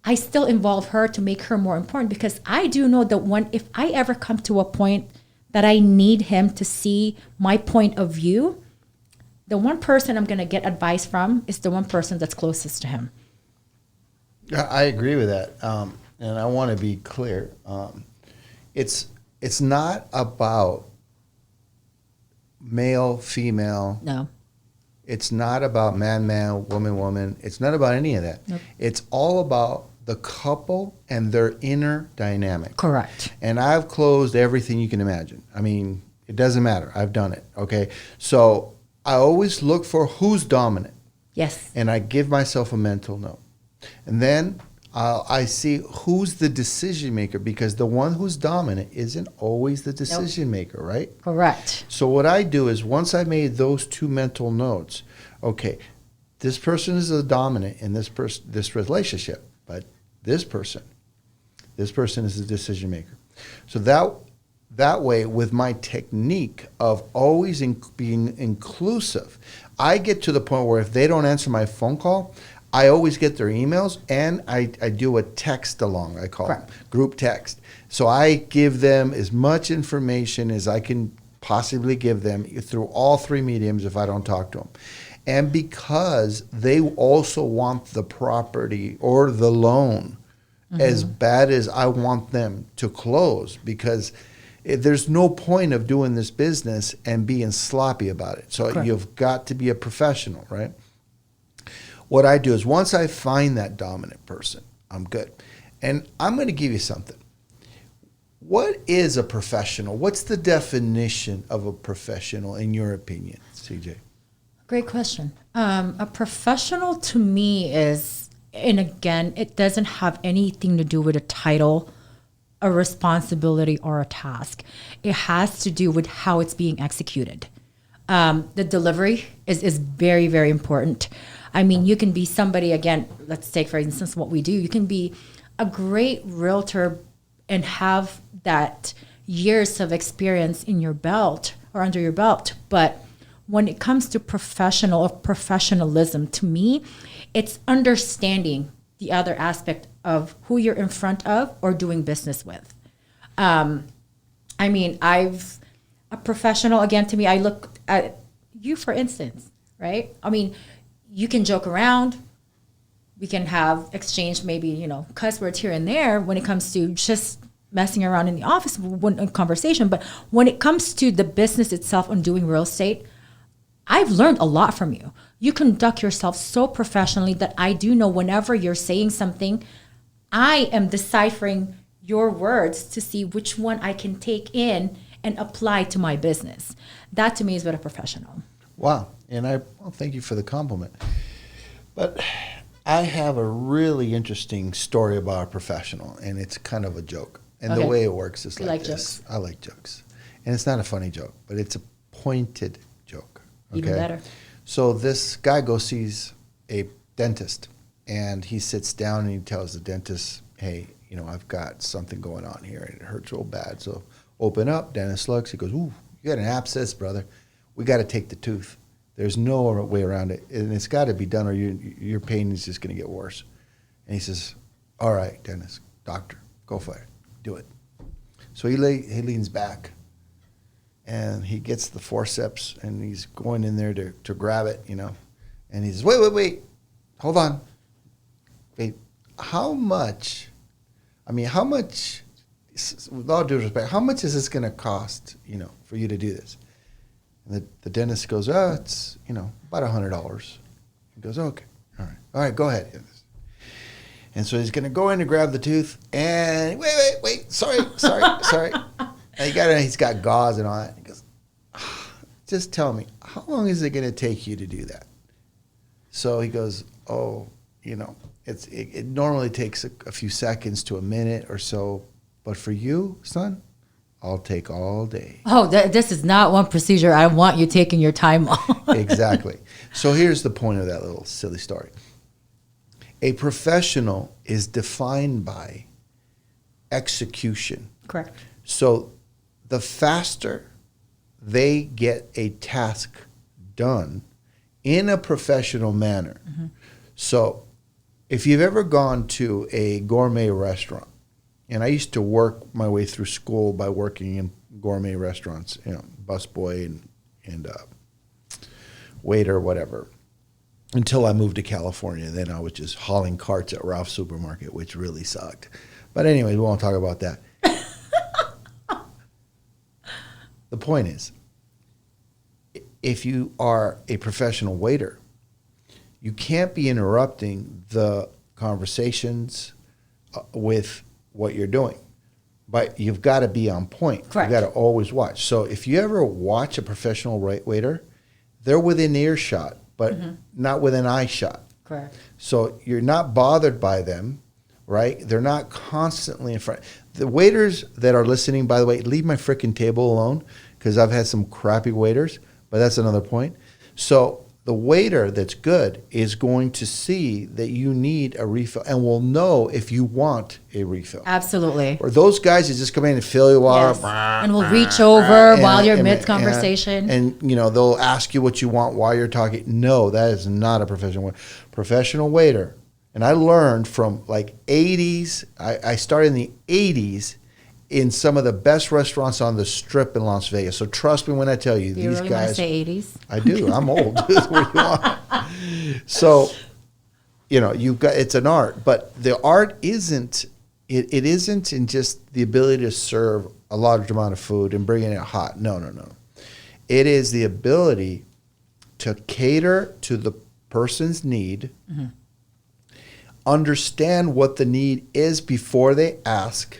B: I still involve her to make her more important, because I do know that if I ever come to a point that I need him to see my point of view, the one person I'm going to get advice from is the one person that's closest to him.
A: I agree with that. And I want to be clear. It's not about male, female.
B: No.
A: It's not about man, woman. It's not about any of that.
B: Nope.
A: It's all about the couple and their inner dynamic.
B: Correct.
A: And I've closed everything you can imagine. I mean, it doesn't matter. I've done it. Okay. So I always look for who's dominant.
B: Yes.
A: And I give myself a mental note. And then I see who's the decision maker, because the one who's dominant isn't always the decision maker, right?
B: Correct.
A: So what I do is, once I made those two mental notes, okay, this person is the dominant in this relationship, but this person is the decision maker. So that way, with my technique of always being inclusive, I get to the point where if they don't answer my phone call, I always get their emails, and I do a text along, I call it group text. So I give them as much information as I can possibly give them through all three mediums if I don't talk to them. And because they also want the property or the loan as bad as I want them to close, because there's no point of doing this business and being sloppy about it. So you've got to be a professional, right? What I do is, once I find that dominant person, I'm good. And I'm going to give you something. What is a professional? What's the definition of a professional in your opinion, CJ?
B: Great question. A professional to me is, and again, it doesn't have anything to do with a title, a responsibility, or a task. It has to do with how it's being executed. The delivery is very, very important. I mean, you can be somebody, again, let's take, for instance, what we do. You can be a great realtor and have that years of experience in your belt or under your belt. But when it comes to professional or professionalism, to me, it's understanding the other aspect of who you're in front of or doing business with. I mean, a professional, again, to me, I look at you, for instance, right? I mean, you can joke around. We can have exchange, maybe, cuss words here and there when it comes to just messing around in the office, one conversation. But when it comes to the business itself and doing real estate, I've learned a lot from you. You conduct yourself so professionally that I do know whenever you're saying something, I am deciphering your words to see which one I can take in and apply to my business. That to me is what a professional.
A: Wow. And thank you for the compliment. But I have a really interesting story about a professional, and it's kind of a joke. And the way it works is like this.
B: Jokes.
A: I like jokes. And it's not a funny joke, but it's a pointed joke. Okay?
B: Even better.
A: So this guy goes sees a dentist, and he sits down and he tells the dentist, hey, I've got something going on here, and it hurts real bad. So open up. Dentist looks. He goes, ooh, you got an abscess, brother. We got to take the tooth. There's no way around it, and it's got to be done, or your pain is just going to get worse. And he says, all right, dentist, doctor, go for it. Do it. So he leans back, and he gets the forceps, and he's going in there to grab it, And he says, wait, hold on. Wait, how much, with all due respect, how much is this going to cost, for you to do this? And the dentist goes, it's, about $100. He goes, okay, all right, go ahead. And so he's going to go in to grab the tooth, and wait, sorry. And he's got gauze and all that. He goes, just tell me, how long is it going to take you to do that? So he goes, it normally takes a few seconds to a minute or so, but for you, son, I'll take all day.
B: Oh, this is not one procedure I want you taking your time on.
A: Exactly. So here's the point of that little silly story. A professional is defined by execution.
B: Correct.
A: So the faster they get a task done in a professional manner. Mm-hmm. So if you've ever gone to a gourmet restaurant, and I used to work my way through school by working in gourmet restaurants, busboy and waiter, whatever, until I moved to California. Then I was just hauling carts at Ralph's Supermarket, which really sucked. But anyways, we won't talk about that. The point is, if you are a professional waiter, you can't be interrupting the conversations with what you're doing. But you've got to be on point.
B: Correct.
A: You've got to always watch. So if you ever watch a professional waiter, they're within earshot, but not within eye shot.
B: Correct.
A: So you're not bothered by them, right? They're not constantly in front. The waiters that are listening, by the way, leave my freaking table alone, because I've had some crappy waiters, but that's another point. So the waiter that's good is going to see that you need a refill and will know if you want a refill.
B: Absolutely.
A: Or those guys that just come in and fill you water.
B: Yes. And will reach over while you're mid-conversation.
A: And they'll ask you what you want while you're talking. No, that is not a professional waiter. Professional waiter. And I learned from like 80s. I started in the 80s in some of the best restaurants on the Strip in Las Vegas. So trust me when I tell you, these
B: really
A: guys.
B: Want to say 80s?
A: I do. I'm old. What do you want? So, you've got, it's an art, but the art isn't. It isn't in just the ability to serve a large amount of food and bringing it hot. No. It is the ability to cater to the person's need, understand what the need is before they ask,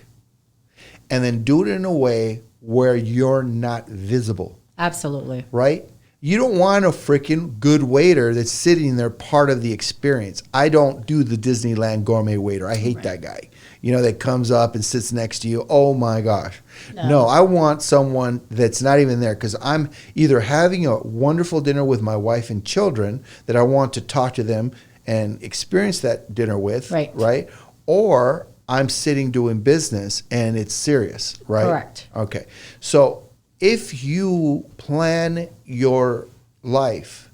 A: and then do it in a way where you're not visible.
B: Absolutely.
A: Right? You don't want a freaking good waiter that's sitting there part of the experience. I don't do the Disneyland gourmet waiter. I hate that guy. That comes up and sits next to you. Oh my gosh. No, I want someone that's not even there, because I'm either having a wonderful dinner with my wife and children that I want to talk to them and experience that dinner with. Right? Or I'm sitting doing business and it's serious, right?
B: Correct.
A: Okay. So if you plan your life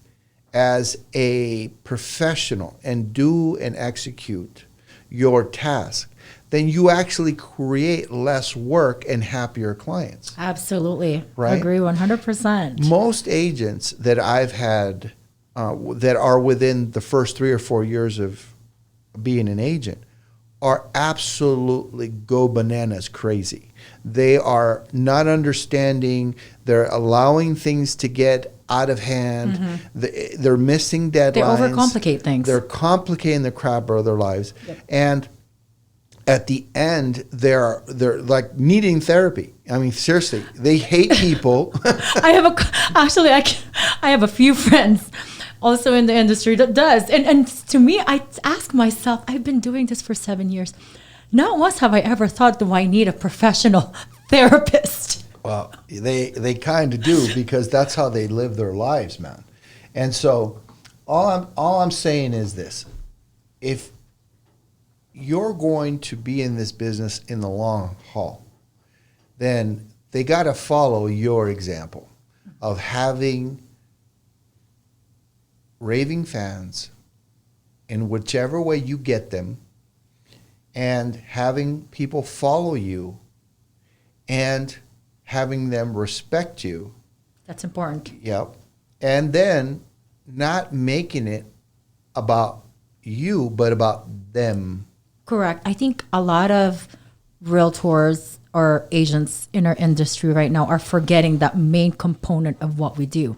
A: as a professional and do and execute your task, then you actually create less work and happier clients.
B: Absolutely.
A: Right?
B: Agree 100%.
A: Most agents that I've had that are within the first 3 or 4 years of being an agent are absolutely go bananas crazy. They are not understanding. They're allowing things to get out of hand. They're missing deadlines.
B: They overcomplicate things.
A: They're complicating the crap out of their lives. Yep. And at the end, they're like needing therapy. I mean, seriously, they hate people.
B: I have a few friends also in the industry that does. And to me, I ask myself, I've been doing this for 7 years. Not once have I ever thought, do I need a professional therapist?
A: Well, they kind of do, because that's how they live their lives, man. And so all I'm saying is this. If you're going to be in this business in the long haul, then they got to follow your example of having raving fans in whichever way you get them, and having people follow you and having them respect you.
B: That's important.
A: Yep. And then not making it about you, but about them.
B: Correct. I think a lot of realtors or agents in our industry right now are forgetting that main component of what we do.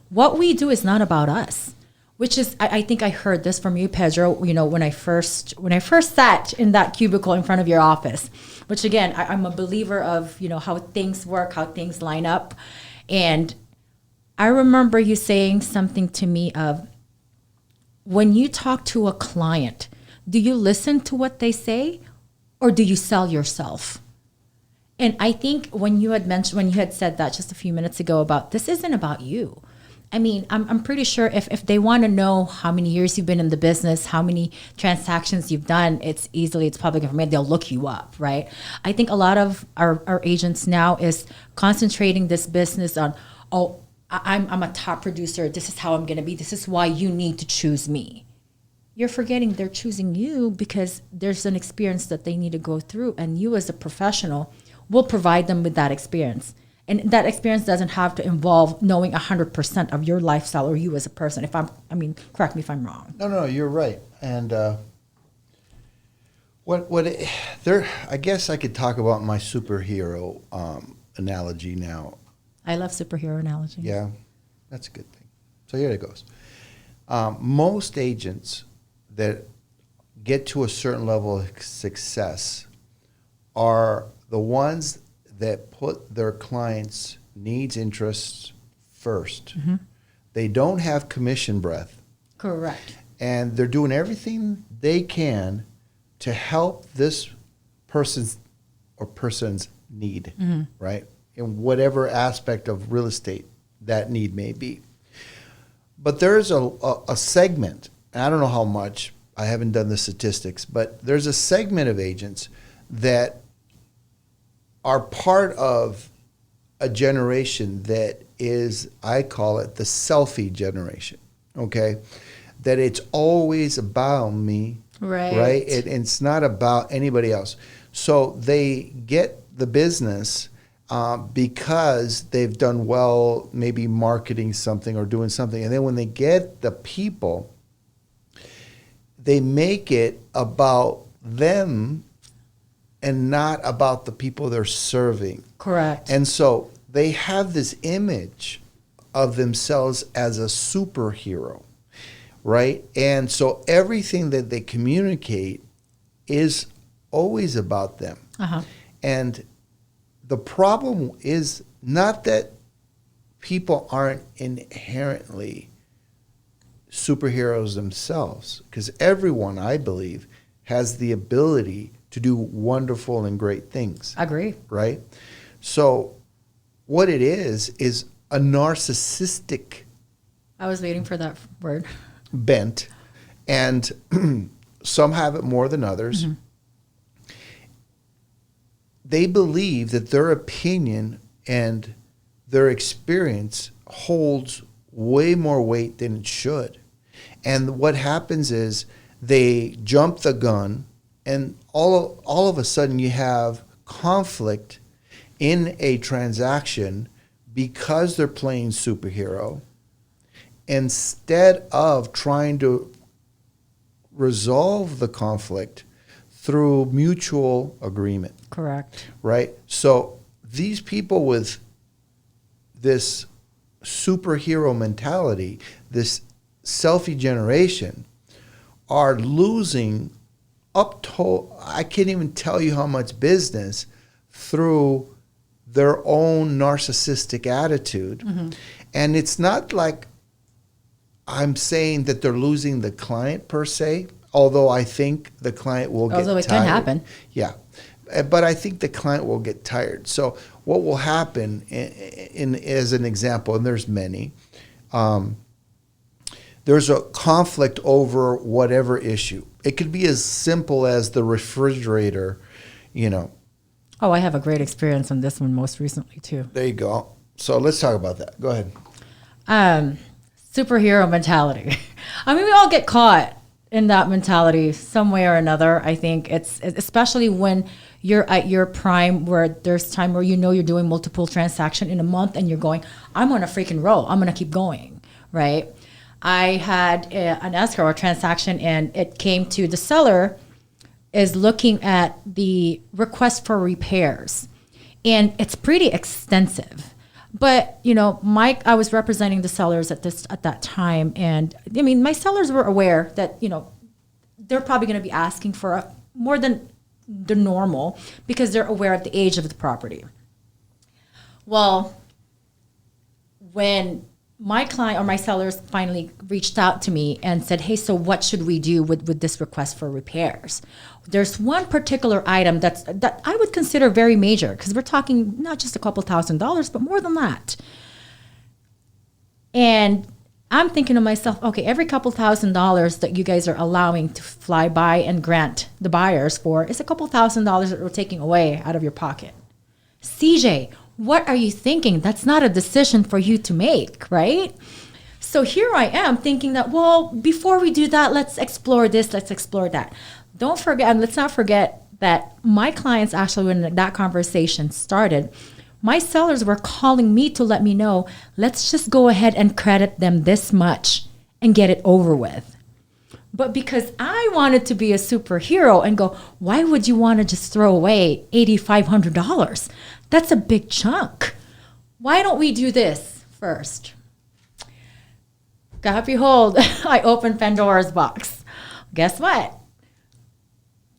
B: What we do is not about us, which is, I think I heard this from you, Pedro, when I first sat in that cubicle in front of your office, which again, I'm a believer of, how things work, how things line up. And I remember you saying something to me of, when you talk to a client, do you listen to what they say, or do you sell yourself? And I think when you had said that just a few minutes ago about, this isn't about you. I mean, I'm pretty sure if they want to know how many years you've been in the business, how many transactions you've done, it's public information. They'll look you up, right? I think a lot of our agents now is concentrating this business on, oh, I'm a top producer. This is how I'm going to be. This is why you need to choose me. You're forgetting they're choosing you because there's an experience that they need to go through, and you as a professional will provide them with that experience. And that experience doesn't have to involve knowing 100% of your lifestyle or you as a person. Correct me if I'm wrong.
A: No, you're right. And I guess I could talk about my superhero analogy now.
B: I love superhero analogies.
A: Yeah, that's a good thing. So here it goes. Most agents that get to a certain level of success are the ones that put their clients' needs, interests first. Mm-hmm. They don't have commission breath.
B: Correct.
A: And they're doing everything they can to help this person's need, mm-hmm. right? In whatever aspect of real estate that need may be. But there's a segment, and I don't know how much, I haven't done the statistics, but there's a segment of agents that are part of a generation that is, I call it the selfie generation, okay? That it's always about me, right? It's not about anybody else. So they get the business because they've done well, maybe marketing something or doing something. And then when they get the people, they make it about them and not about the people they're serving.
B: Correct.
A: And so they have this image of themselves as a superhero, right? And so everything that they communicate is always about them. Uh-huh. And the problem is not that people aren't inherently superheroes themselves, because everyone, I believe, has the ability to do wonderful and great things.
B: I agree.
A: Right? So what it is a narcissistic...
B: I was waiting for that word.
A: ...bent. And some have it more than others. Mm-hmm. They believe that their opinion and their experience holds way more weight than it should. And what happens is they jump the gun, and all of a sudden you have conflict in a transaction because they're playing superhero, instead of trying to resolve the conflict through mutual agreement.
B: Correct.
A: Right? So these people with this superhero mentality, this selfie generation, are losing I can't even tell you how much business through their own narcissistic attitude. Mm-hmm. And it's not like I'm saying that they're losing the client per se, although I think the client will get tired.
B: Although it can happen.
A: Yeah. But I think the client will get tired. So what will happen, as an example, and there's many, there's a conflict over whatever issue. It could be as simple as the refrigerator,
B: Oh, I have a great experience on this one most recently, too.
A: There you go. So let's talk about that. Go ahead.
B: Superhero mentality. I mean, we all get caught in that mentality some way or another. I think it's especially when you're at your prime, where there's time where you're doing multiple transactions in a month and you're going, I'm on a freaking roll. I'm going to keep going, right? I had an escrow transaction, and it came to the seller is looking at the request for repairs, and it's pretty extensive. But I was representing the sellers at that time, and I mean, my sellers were aware that they're probably going to be asking for more than the normal because they're aware of the age of the property. Well, when my client or my sellers finally reached out to me and said, hey, so what should we do with this request for repairs? There's one particular item that I would consider very major, because we're talking not just a couple $1,000s, but more than that. And I'm thinking to myself, okay, every couple $1,000s that you guys are allowing to fly by and grant the buyers for is a couple $1,000s that we're taking away out of your pocket. CJ, what are you thinking? That's not a decision for you to make, right? So here I am thinking that, well, before we do that, let's explore this, let's explore that. Don't forget, and let's not forget that my clients actually, when that conversation started, my sellers were calling me to let me know, let's just go ahead and credit them this much and get it over with. But because I wanted to be a superhero and go, why would you want to just throw away $8,500? That's a big chunk. Why don't we do this first? God behold, I opened Pandora's box. Guess what?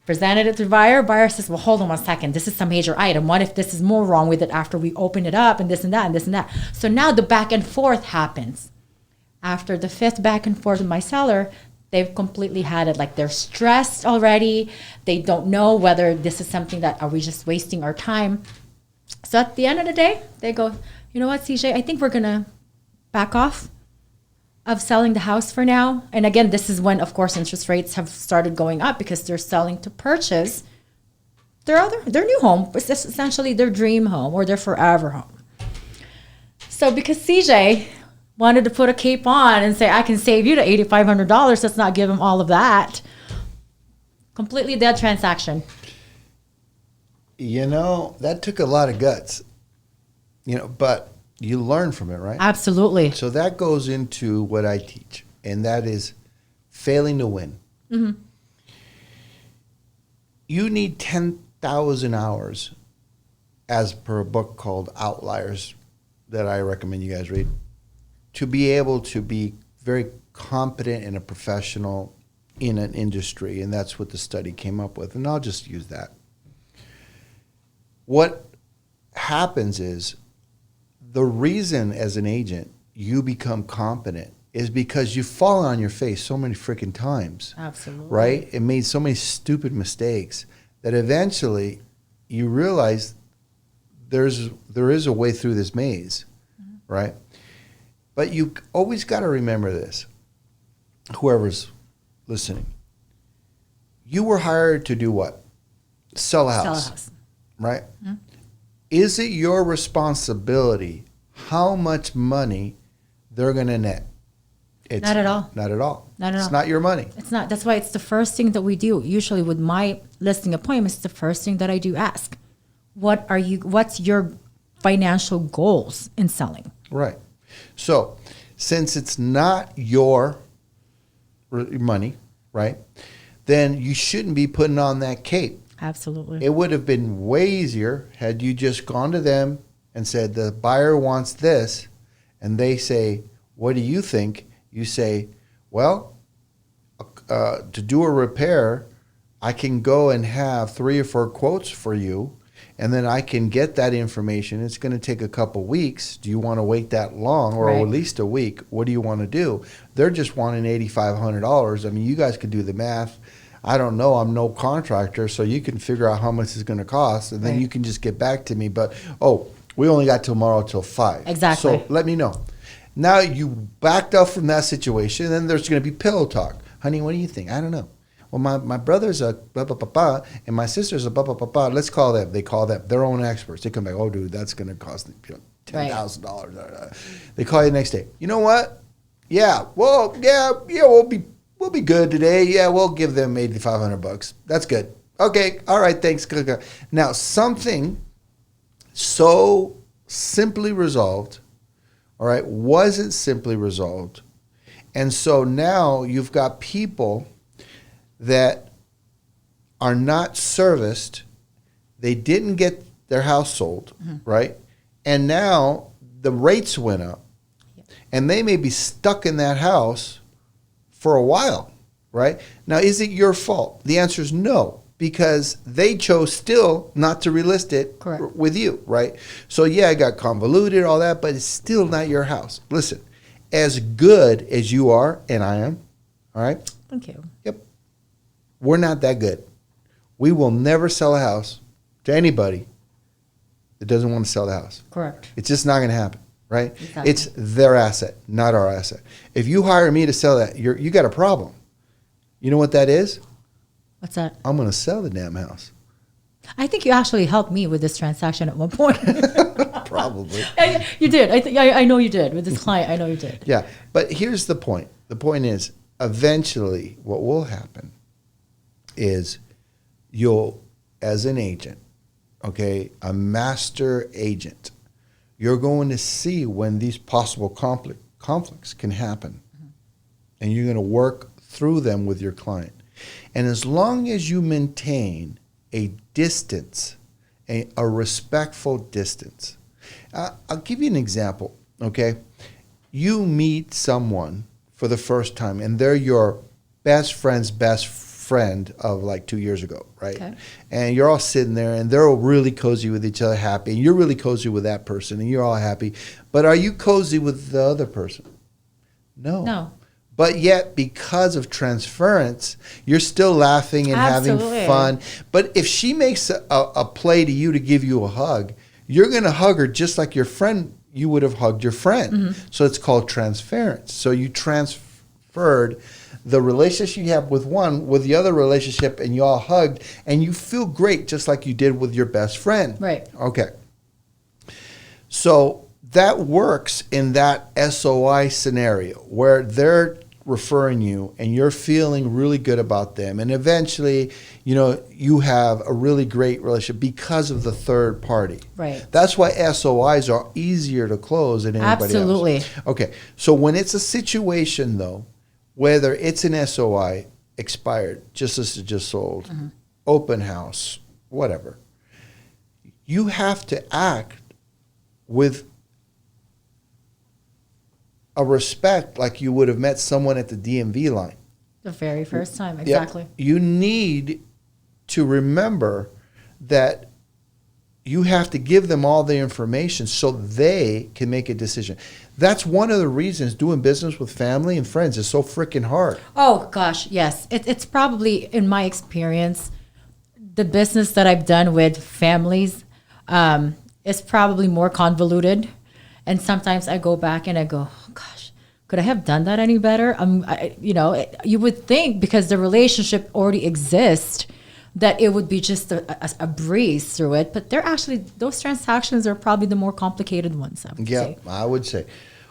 B: Presented it to buyer. Buyer says, well, hold on 1 second. This is a major item. What if this is more wrong with it after we open it up and this and that and this and that? So now the back and forth happens. After the 5th back and forth with my seller, they've completely had it. Like they're stressed already. They don't know whether this is something that, are we just wasting our time? So at the end of the day, they go, you know what, CJ, I think we're going to back off of selling the house for now. And again, this is when, of course, interest rates have started going up because they're selling to purchase their new home. It's essentially their dream home or their forever home. So because CJ wanted to put a cape on and say, I can save you to $8,500, let's not give him all of that. Completely dead transaction.
A: You know, that took a lot of guts, but you learn from it, right?
B: Absolutely.
A: So that goes into what I teach, and that is failing to win. Mm-hmm. You need 10,000 hours, as per a book called Outliers that I recommend you guys read, to be able to be very competent and a professional in an industry, and that's what the study came up with, and I'll just use that. What happens is, the reason as an agent you become competent is because you've fallen on your face so many freaking times.
B: Absolutely.
A: Right? And made so many stupid mistakes that eventually you realize there is a way through this maze, mm-hmm. right? But you always got to remember this, whoever's listening. You were hired to do what? Sell a house.
B: Sell a house.
A: Right? Mm-hmm. Is it your responsibility how much money they're going to net? It's
B: not at all.
A: Not at all.
B: Not at all.
A: It's not your money.
B: It's not. That's why it's the first thing that we do. Usually with my listing appointments, the first thing that I do ask, what's your financial goals in selling?
A: Right. So since it's not your money, right, then you shouldn't be putting on that cape.
B: Absolutely.
A: It would have been way easier had you just gone to them and said, the buyer wants this, and they say, what do you think? You say, well, to do a repair, I can go and have 3 or 4 quotes for you, and then I can get that information. It's going to take a couple weeks. Do you want to wait that long, or
B: right.
A: at least a week? What do you want to do? They're just wanting $8,500. I mean, you guys could do the math. I don't know. I'm no contractor, so you can figure out how much it's going to cost, and then
B: right.
A: you can just get back to me. But, we only got tomorrow till 5.
B: Exactly.
A: So let me know. Now you backed up from that situation, and then there's going to be pillow talk. Honey, what do you think? I don't know. Well, my brother's a blah, blah, blah, blah, and my sister's a blah, blah, blah, blah. Let's call them. They call them. Their own experts. They come back, oh, dude, that's going to cost $10,000. Right. They call you the next day. You know what? Yeah, well, yeah, we'll be good today. Yeah, we'll give them $8,500. That's good. Okay, all right, thanks. Now, something so simply resolved, all right, wasn't simply resolved. And so now you've got people that are not serviced. They didn't get their house sold, mm-hmm. right? And now the rates went up. Yep. And they may be stuck in that house for a while, right? Now, is it your fault? The answer is no, because they chose still not to relist it
B: Correct.
A: With you, right? So, yeah, it got convoluted, all that, but it's still not your house. Listen, as good as you are, and I am, all right?
B: Thank you.
A: Yep. We're not that good. We will never sell a house to anybody that doesn't want to sell the house.
B: Correct.
A: It's just not going to happen. right?
B: Exactly.
A: It's their asset, not our asset. If you hire me to sell that, you got a problem. You know what that is?
B: What's that?
A: I'm going to sell the damn house.
B: I think you actually helped me with this transaction at one point.
A: Probably.
B: You did. I know you did with this client. I know you did.
A: Yeah, but here's the point. The point is, eventually, what will happen is you'll, as an agent, okay, a master agent, you're going to see when these possible conflicts can happen, and you're going to work through them with your client. And as long as you maintain a distance, a respectful distance. I'll give you an example, okay? You meet someone for the first time, and they're your best friend's best friend of like 2 years ago, right?
B: Okay.
A: And you're all sitting there, and they're all really cozy with each other, happy, and you're really cozy with that person, and you're all happy. But are you cozy with the other person? No. But yet, because of transference, you're still laughing and
B: Absolutely.
A: having fun. But if she makes a play to you to give you a hug, you're going to hug her just like your friend, you would have hugged your friend.
B: Mm-hmm.
A: So it's called transference. So you transferred the relationship you have with one with the other relationship, and you all hugged, and you feel great just like you did with your best friend.
B: Right.
A: Okay. So that works in that SOI scenario where they're referring you and you're feeling really good about them, and eventually you have a really great relationship because of the third party.
B: Right.
A: That's why SOIs are easier to close than anybody
B: Absolutely.
A: else. Okay, so when it's a situation though, whether it's an SOI, expired, just as it just sold, open house, whatever, you have to act with a respect like you would have met someone at the DMV line.
B: The very first time, exactly.
A: Yeah. You need to remember that you have to give them all the information so they can make a decision. That's one of the reasons doing business with family and friends is so freaking hard.
B: Oh, gosh, yes. It's probably, in my experience, the business that I've done with families is probably more convoluted. And sometimes I go back and I go, oh, gosh, could I have done that any better? You would think because the relationship already exists that it would be just a breeze through it. But those transactions are probably the more complicated ones, I would say.
A: I would say.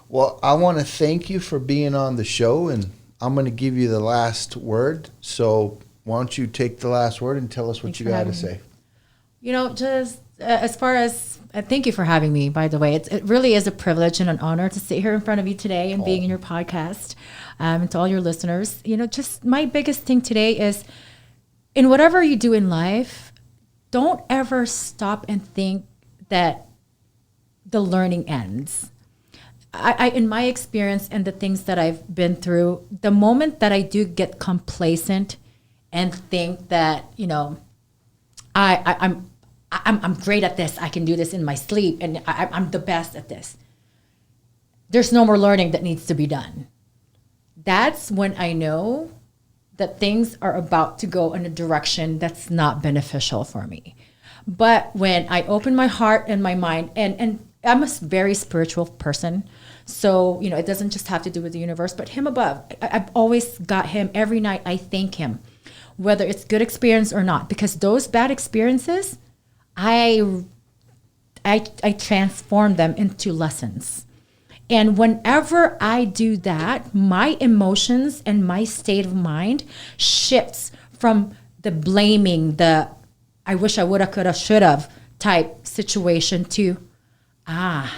A: Well, I want to thank you for being on the show, and I'm going to give you the last word. So why don't you take the last word and tell us what you got to say.
B: Just as far as thank you for having me, by the way. It really is a privilege and an honor to sit here in front of you today and being in your podcast. And to all your listeners, just my biggest thing today is in whatever you do in life, don't ever stop and think that the learning ends. I in my experience and the things that I've been through, the moment that I do get complacent and think that, I'm great at this. I can do this in my sleep, and I'm the best at this. There's no more learning that needs to be done. That's when I know that things are about to go in a direction that's not beneficial for me. But when I open my heart and my mind, and I'm a very spiritual person, so it doesn't just have to do with the universe, but him above. I've always got him every night. I thank him, whether it's good experience or not, because those bad experiences, I transform them into lessons. And whenever I do that, my emotions and my state of mind shifts from the blaming, the I wish I woulda, coulda, shoulda type situation to, I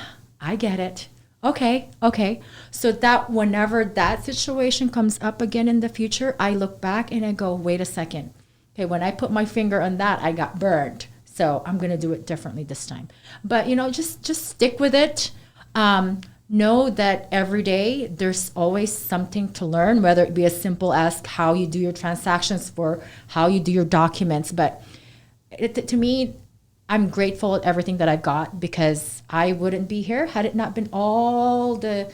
B: get it. Okay. So that whenever that situation comes up again in the future, I look back and I go, wait a second. Okay, when I put my finger on that, I got burned. So I'm going to do it differently this time. But, just stick with it. Know that every day there's always something to learn, whether it be as simple as how you do your transactions or how you do your documents. But to me, I'm grateful at everything that I've got, because I wouldn't be here had it not been all the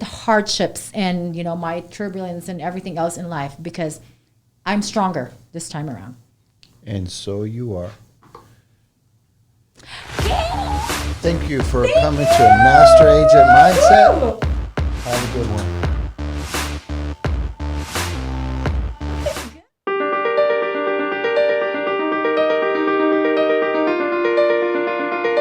B: hardships and, my turbulence and everything else in life, because I'm stronger this time around.
A: And so you are.
B: Yeah.
A: Thank you for coming to a Master Agent Mindset. Have a good one.